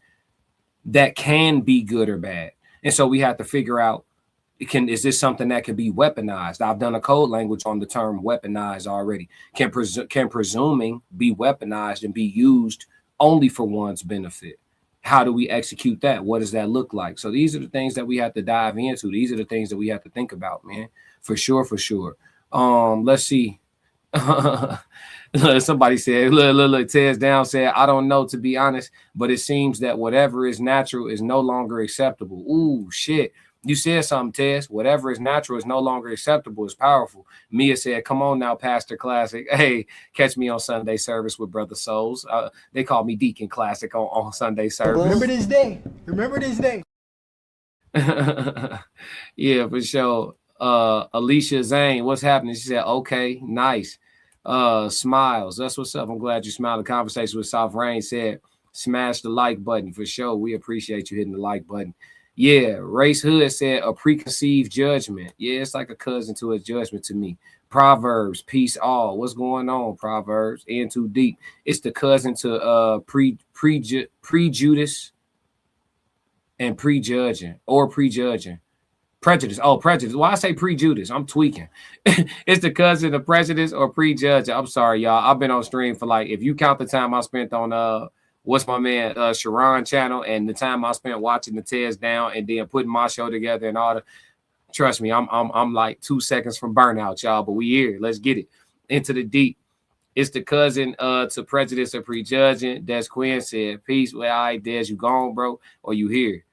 that can be good or bad. And so we have to figure out, is this something that can be weaponized? I've done a code language on the term weaponized already. Can presuming be weaponized and be used only for one's benefit? How do we execute that? What does that look like? So these are the things that we have to dive into. These are the things that we have to think about, man. For sure, for sure. Let's see. Somebody said, look, Tez Down said, I don't know, to be honest, but it seems that whatever is natural is no longer acceptable. Ooh, shit. You said something, Tez. Whatever is natural is no longer acceptable. It's powerful. Mia said, come on now, Pastor Classic. Hey, catch me on Sunday service with Brother Souls. They call me Deacon Classic on Sunday service. Remember this day. Remember this day. Yeah, for sure. Alicia Zane, what's happening? She said, okay, nice. Smiles. That's what's up. I'm glad you smiled. The conversation with South Rain said, smash the like button. For sure. We appreciate you hitting the like button. Yeah, Race Hood said a preconceived judgment. Yeah, it's like a cousin to a judgment to me. Proverbs, peace all. What's going on, Proverbs? In too deep. It's the cousin to prejudice and prejudging or prejudging. Prejudice. Oh, prejudice. Well, I say prejudice. I'm tweaking. It's the cousin of prejudice or prejudging. I'm sorry, y'all. I've been on stream for like, if you count the time I spent on what's my man Sharon channel and the time I spent watching the Tez Down and then putting my show together and all the, trust me, I'm like 2 seconds from burnout, y'all, but we here. Let's get it into the deep. It's the cousin to prejudice or prejudging. Des Quinn said, peace. Well, all right, Des, you gone, bro, or you here?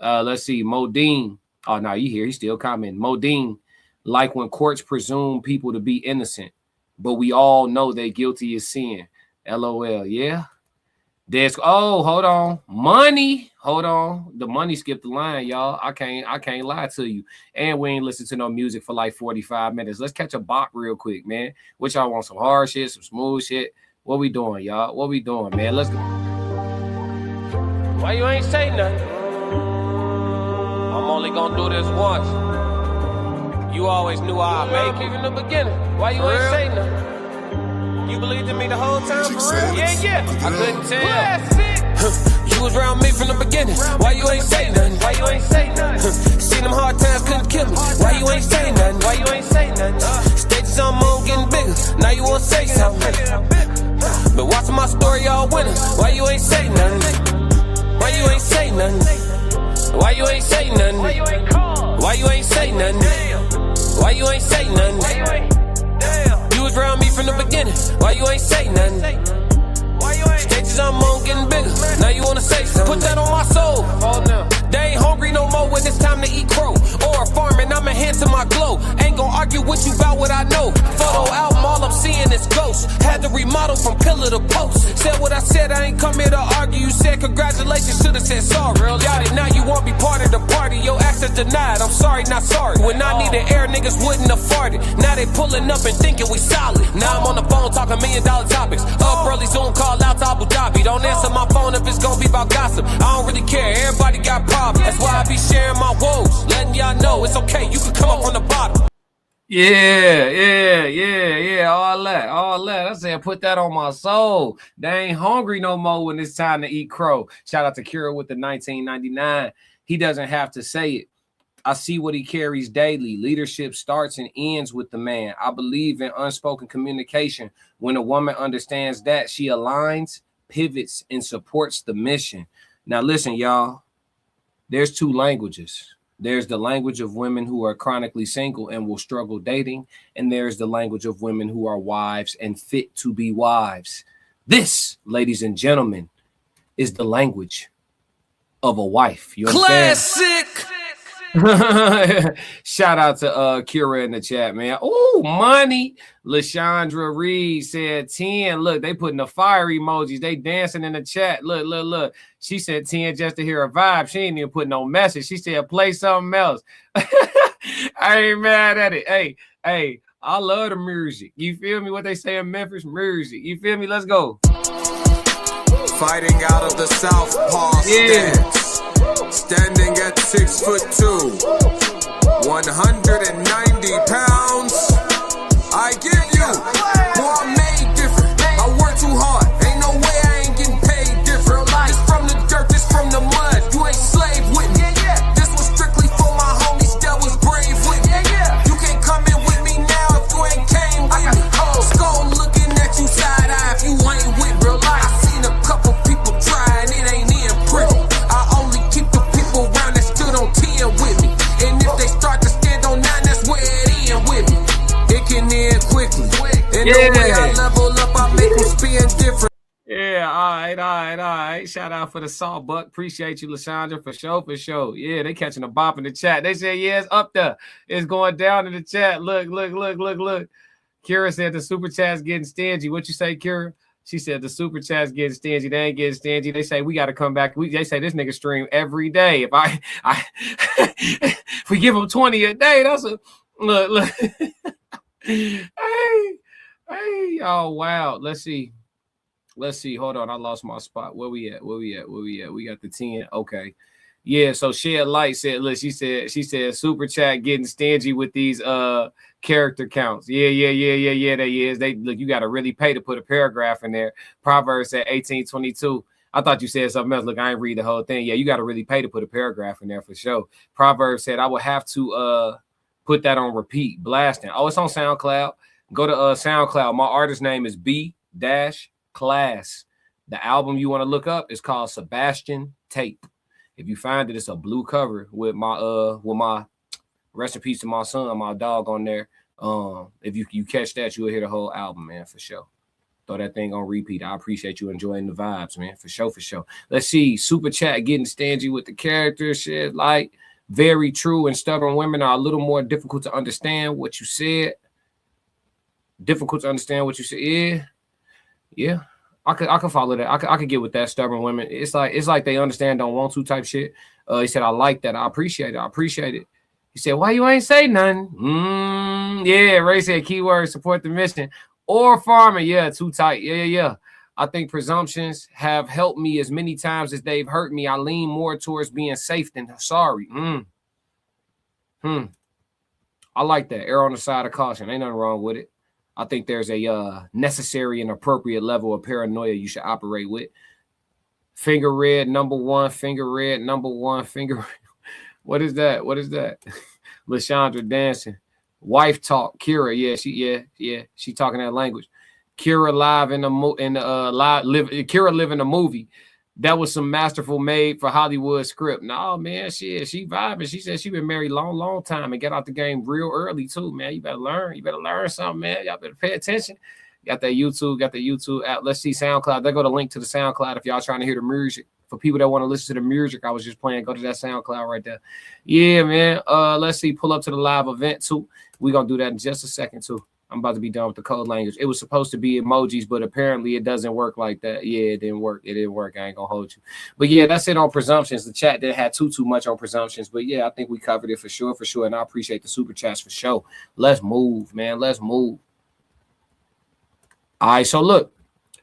Let's see, Modine. Oh, no, you here. He's still commenting. Modine, like when courts presume people to be innocent, but we all know they're guilty of sin. LOL. Yeah. Oh, hold on. Money. Hold on. The money skipped the line, y'all. I can't lie to you. And we ain't listened to no music for like 45 minutes. Let's catch a bop real quick, man. What y'all want? Some hard shit, some smooth shit? What we doing, y'all? What we doing, man? Let's go. Why you ain't say nothing? I'm only gonna do this once. You always knew I'd make it in the beginning. Why you ain't say nothing? You believed in me the whole time, for real? Yeah. I couldn't tell. You was around me from the beginning. Why you ain't say nothing? Why you ain't say nothing? Seen them hard times, couldn't kill me. Why you ain't say nothing? Why you ain't say nothing? Stages on moon getting bigger. Now you wanna say something. Been watching my story all winter. Why you ain't say nothing? Why you ain't say nothing? Why you ain't say nothing? Why Why you ain't say nothing? Why you ain't say nothing? You was around me from the beginning. Why you ain't say nothing? Stages I'm on getting bigger. Now you wanna say something? Put that on my soul. They ain't hungry no more when it's time to eat crow. Or farming, I'ma hand to my glow. Ain't gon' argue with you about what I know. Photo album, all I'm seeing is ghosts. Had to remodel from pillar to post. Said what I said, I ain't come here to argue. You said congratulations, should've said sorry. Got it, now you won't be part of the party. Your access denied, I'm sorry, not sorry. When I needed air, niggas wouldn't have farted. Now they pulling up and thinking we solid. Now I'm on the phone talking $1 million topics. Up early, Zoom call out to Abu Dhabi. Don't answer my phone if it's gonna be about gossip. I don't really care, everybody got problems. That's why I be sharing my woes, letting y'all know it's okay, you can come up from the bottom. Yeah, all that. I said, put that on my soul. They ain't hungry no more when it's time to eat crow. Shout out to Kira with the 1999. He doesn't have to say it. I see what he carries daily. Leadership starts and ends with the man. I believe in unspoken communication. When a woman understands that, she aligns, pivots, and supports the mission. Now listen, y'all. There's two languages. There's the language of women who are chronically single and will struggle dating. And there's the language of women who are wives and fit to be wives. This, ladies and gentlemen, is the language of a wife. You understand? Classic. Shout out to Kira in the chat, man. Oh, money. Lashandra Reed said 10. Look, they putting the fire emojis. They dancing in the chat. Look. She said 10 just to hear a vibe. She ain't even put no message. She said play something else. I ain't mad at it. Hey, I love the music. You feel me? What they say in Memphis? Music. You feel me? Let's go. Fighting out of the Southpaw stance. Standing at 6'2", 190 pounds. I give you, boy, I'm made different. I work too hard. Ain't no way I ain't getting paid different. This from the dirt, this from the mud. You ain't slave with me. This was strictly for my homies that was brave with me. You can't come in with me now if you ain't came with me. Skull looking at you side eye if you ain't with real life. I seen a couple people try and it ain't in pretty. I only keep the people around that stood on 10 with me. And if they start to stand on 9, that's where it end with me. It can end quickly. And the way I level up, I make them spin different. Yeah, all right. Shout out for the salt buck. Appreciate you, Lashandra, for sure. Yeah, they catching a bop in the chat. They said, yeah, it's up there. It's going down in the chat. Look. Kira said the super chat's getting stingy. What you say, Kira? She said the super chat's getting stingy. They ain't getting stingy. They say we got to come back. They say this nigga stream every day. If if we give him 20 a day, that's a look. Hey, oh wow. Let's see. Hold on. I lost my spot. Where we at? We got the 10. Okay. Yeah, so Shed Light said, look, she said super chat getting stingy with these character counts. Yeah, they is. They look, you gotta really pay to put a paragraph in there. Proverbs at 18:22. I thought you said something else. Look, I ain't read the whole thing. Yeah, you gotta really pay to put a paragraph in there for sure. Proverbs said I will have to put that on repeat, blasting. Oh, it's on SoundCloud. Go to SoundCloud. My artist name is B-Class. The album you want to look up is called Sebastian Tape. If you find it, it's a blue cover with my rest in peace to my son, my dog on there. If you catch that, you'll hear the whole album, man, for sure. Throw that thing on repeat. I appreciate you enjoying the vibes, man, for sure. Let's see. Super chat getting stingy with the character shit. Like, very true and stubborn women are a little more difficult to understand what you said. Yeah. I could follow that. I could get with that. Stubborn women. It's like they understand, don't want to type shit. He said, I like that. I appreciate it. He said, why you ain't say nothing? Yeah, Ray said keyword support the mission. Or farming. Yeah, too tight. Yeah. I think presumptions have helped me as many times as they've hurt me. I lean more towards being safe than sorry. I like that. Err on the side of caution. Ain't nothing wrong with it. I think there's a necessary and appropriate level of paranoia you should operate with. Finger red, number one. What is that? Lashandra dancing. Wife talk. Kira, she talking that language. Kira live in the live live. Kira live in the movie. that was some masterful made for Hollywood script. No, man, she vibing. She said she been married long time and got out the game real early too, man. You better learn. You better learn something, man. Y'all better pay attention. Got that YouTube app. Let's see SoundCloud. There go the link to the SoundCloud if y'all trying to hear the music. For people that want to listen to the music I was just playing, go to that SoundCloud right there. Yeah, man. Let's see. Pull up to the live event too. We're gonna do that in just a second too. I'm about to be done with the code language. It was supposed to be emojis, but apparently it doesn't work like that. Yeah, it didn't work. It didn't work. I ain't gonna hold you. But yeah, that's it on presumptions. The chat didn't have too much on presumptions, but yeah, I think we covered it for sure. And I appreciate the super chats for sure. Let's move, man. Let's move. All right, so look,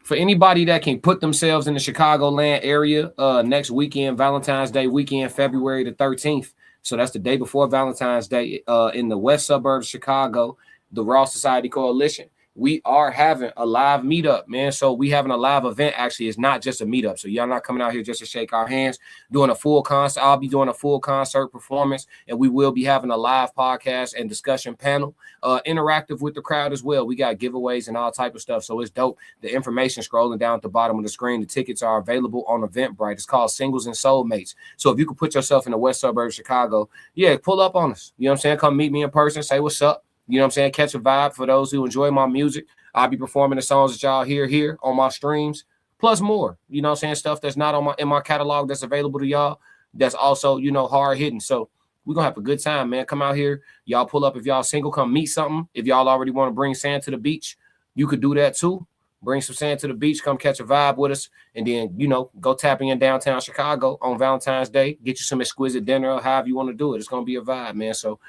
for anybody that can put themselves in the Chicagoland area next weekend, Valentine's Day weekend, February the 13th. So that's the day before Valentine's Day in the west suburbs of Chicago, the Raw Society Coalition. We are having a live meetup, man. So we having a live event. Actually, it's not just a meetup. So y'all not coming out here just to shake our hands, doing a full concert. I'll be doing a full concert performance, and we will be having a live podcast and discussion panel, interactive with the crowd as well. We got giveaways and all type of stuff. So it's dope. The information scrolling down at the bottom of the screen. The tickets are available on Eventbrite. It's called Singles and Soulmates. So if you could put yourself in the west suburbs of Chicago, yeah, pull up on us. You know what I'm saying? Come meet me in person. Say what's up. You know what I'm saying? Catch a vibe. For those who enjoy my music, I'll be performing the songs that y'all hear here on my streams, plus more. You know what I'm saying? Stuff that's not on in my catalog that's available to y'all. That's also, you know, hard hitting. So we're gonna have a good time, man. Come out here. Y'all pull up if y'all single, come meet something. If y'all already want to bring sand to the beach, you could do that too. Bring some sand to the beach, come catch a vibe with us, and then, you know, go tapping in downtown Chicago on Valentine's Day. Get you some exquisite dinner or however you want to do it. It's gonna be a vibe, man. So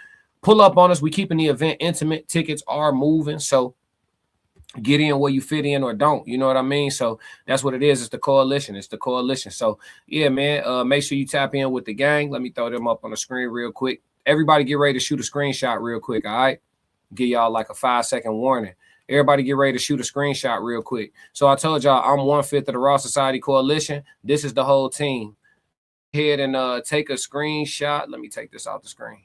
pull up on us. We keeping the event intimate. Tickets are moving. So get in where you fit in or don't. You know what I mean? So that's what it is. It's the coalition. It's the coalition. So yeah, man, make sure you tap in with the gang. Let me throw them up on the screen real quick. Everybody get ready to shoot a screenshot real quick. All right. Give y'all like a 5-second warning. Everybody get ready to shoot a screenshot real quick. So I told y'all I'm 1/5 of the Raw Society Coalition. This is the whole team. Go ahead and take a screenshot. Let me take this off the screen.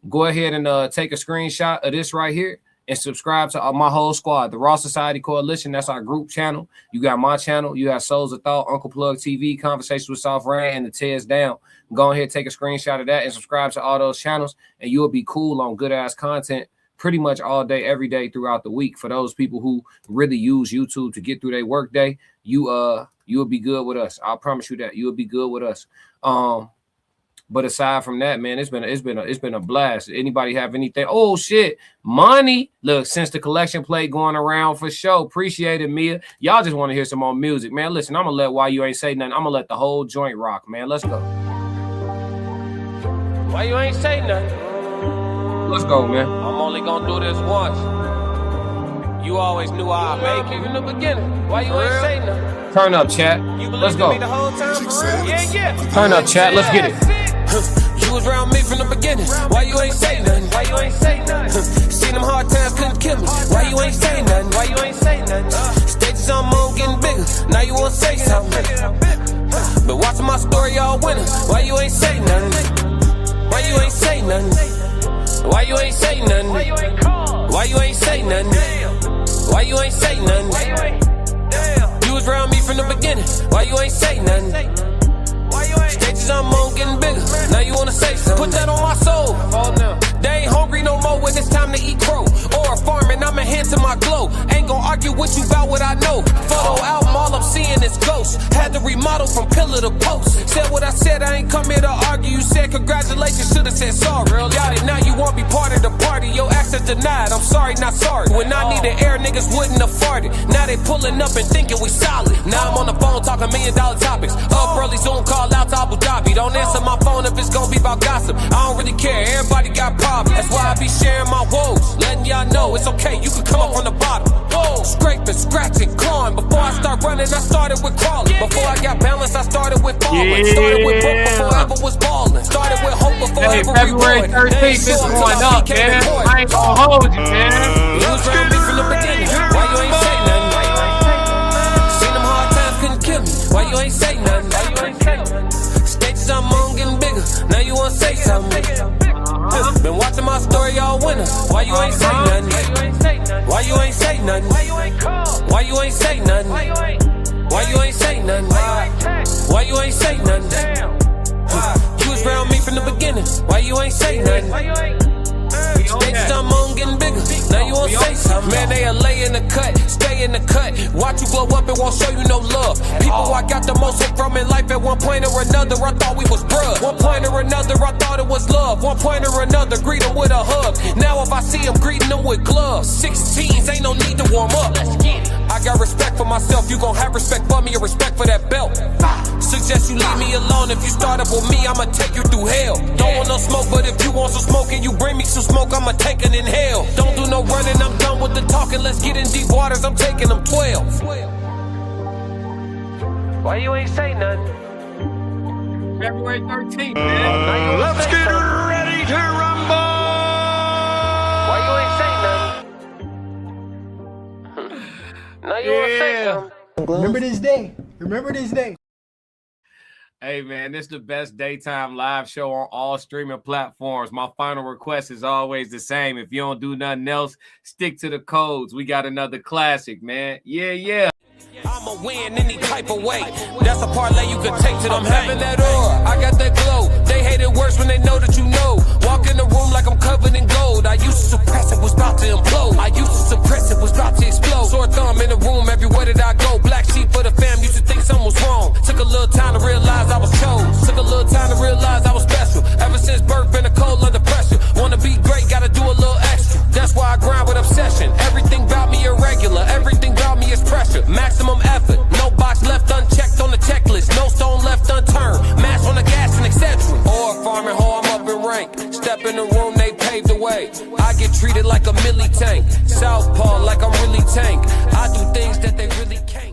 Go ahead and take a screenshot of this right here and subscribe to my whole squad, the Raw Society Coalition. That's our group channel. You got my channel. You got Souls of Thought, Uncle Plug TV, Conversations with Soft Rain, and the Tez Down. Go ahead, take a screenshot of that and subscribe to all those channels, and you'll be cool on good-ass content pretty much all day, every day throughout the week. For those people who really use YouTube to get through their work day, you'll be good with us. I promise you that. You'll be good with us. But aside from that, man, it's been a blast. Anybody have anything? Oh shit, money. Look, since the collection plate going around for sure. Appreciate it, Mia. Y'all just want to hear some more music, man. Listen, I'm gonna let Why You Ain't Say Nothing. I'm gonna let the whole joint rock, man. Let's go. Why you ain't say nothing? Let's go, man. I'm only gonna do this once. You always knew I'd make it in the beginning. Why you ain't say nothing? Turn up, chat. Let's go. Yeah. Turn up, chat. Let's get it. You was around me from the beginning. Why you ain't say nothing? Why you ain't say nothing? Seen them hard times couldn't kill me. Why you ain't say nothing? Why you ain't say nothing? Stages on moon getting bigger. Now you wanna say something. But watching my story all winter. Why you ain't say nothing? Why you ain't say nothing? Why you ain't say nothing? Why you ain't say nothing? Why you ain't say nothing? You was around me from the beginning. Why you ain't say nothing? Stages I'm on getting bigger. Now you wanna say something? Put that on my soul. Oh no. They ain't hungry no more when it's time to eat crow. Or farming, I'm enhancing my glow. Ain't gon' argue with you about what I know. Photo album, all I'm seeing is ghosts. Had to remodel from pillar to post. Said what I said, I ain't come here to argue. You said congratulations, should've said sorry. Got it, now you won't be part of the party. Your access denied, I'm sorry, not sorry. When I needed air, niggas wouldn't have farted. Now they pulling up and thinking we solid. Now I'm on the phone talking $1 million topics. Up early, Zoom call out to Abu Dhabi. Don't answer my phone if it's gonna be about gossip. I don't really care, everybody got problems. That's why I be sharing my woes, letting y'all know it's okay, you can come up from the bottom. Whoa. Scraping, scratching, clawing. Before I start running, I started with crawling. Before I got balance, I started with falling. Started with broke before I ever was balling. Started with hope before I ever February 13th is going up, man. I ain't gonna hold you, man. You was around me from the beginning. Why you ain't say nothing? Seen them hard times couldn't kill me. Why you ain't say nothing? Stages I'm on getting bigger. Now you wanna say something? Been watching my story all winter. Why you ain't say nothing? Why you ain't say nothing? Why you ain't say nothing? Why you ain't say nothing? Why you ain't say nothing? You was around me from the beginning. Why you ain't say nothing? Stakes I'm on getting bigger. Now you won't say something. Man, they lay in the cut, stay in the cut. Watch you blow up, it won't show you no love. People I got the most hate from in life at one point or another, I thought we was bruh. One point or another, I thought it was love. One point or another, greet them with a hug. Now if I see them, greeting them with gloves. 16s, ain't no need to warm up. I got respect for myself, you gon' have respect for me or respect for that belt. Suggest you leave me alone. If you start up with me, I'ma take you through hell. Don't want no smoke, but if you want some smoke and you bring me some smoke, I'ma take it in hell. Don't do no running, I'm done with the talking. Let's get in deep waters, I'm taking them 12. Why you ain't say nothing? February 13th, man. Let's get ready to rumble. Why you ain't say nothing? Now you wanna say something. Remember this day. Remember this day. Hey, man, this is the best daytime live show on all streaming platforms. My final request is always the same. If you don't do nothing else, stick to the codes. We got another classic, man. Yeah. I'ma win any type of way. That's a parlay you can take to them. I'm having that aura, I got that glow. They hate it worse when they know that you know. Walk in the room like I'm covered in gold. I used to suppress it, was about to implode. I used to suppress it, was about to explode. Sore thumb in the room, everywhere that I go. Black sheep for the fam, used to think something was wrong. Took a little time to realize I was chose. Took a little time to realize I was special. Ever since birth, been a cold under pressure. Wanna be great, gotta do a little extra. That's why I grind with obsession. Everything about me irregular, everything about me is pressure. Maximum effort, no box left unchecked on the checklist, no stone left unturned, mash on the gas and etc. Or farming hoe, I'm up in rank. Step in the room, they paved the way. I get treated like a milli tank. Southpaw like I'm really tank. I do things that they really can't.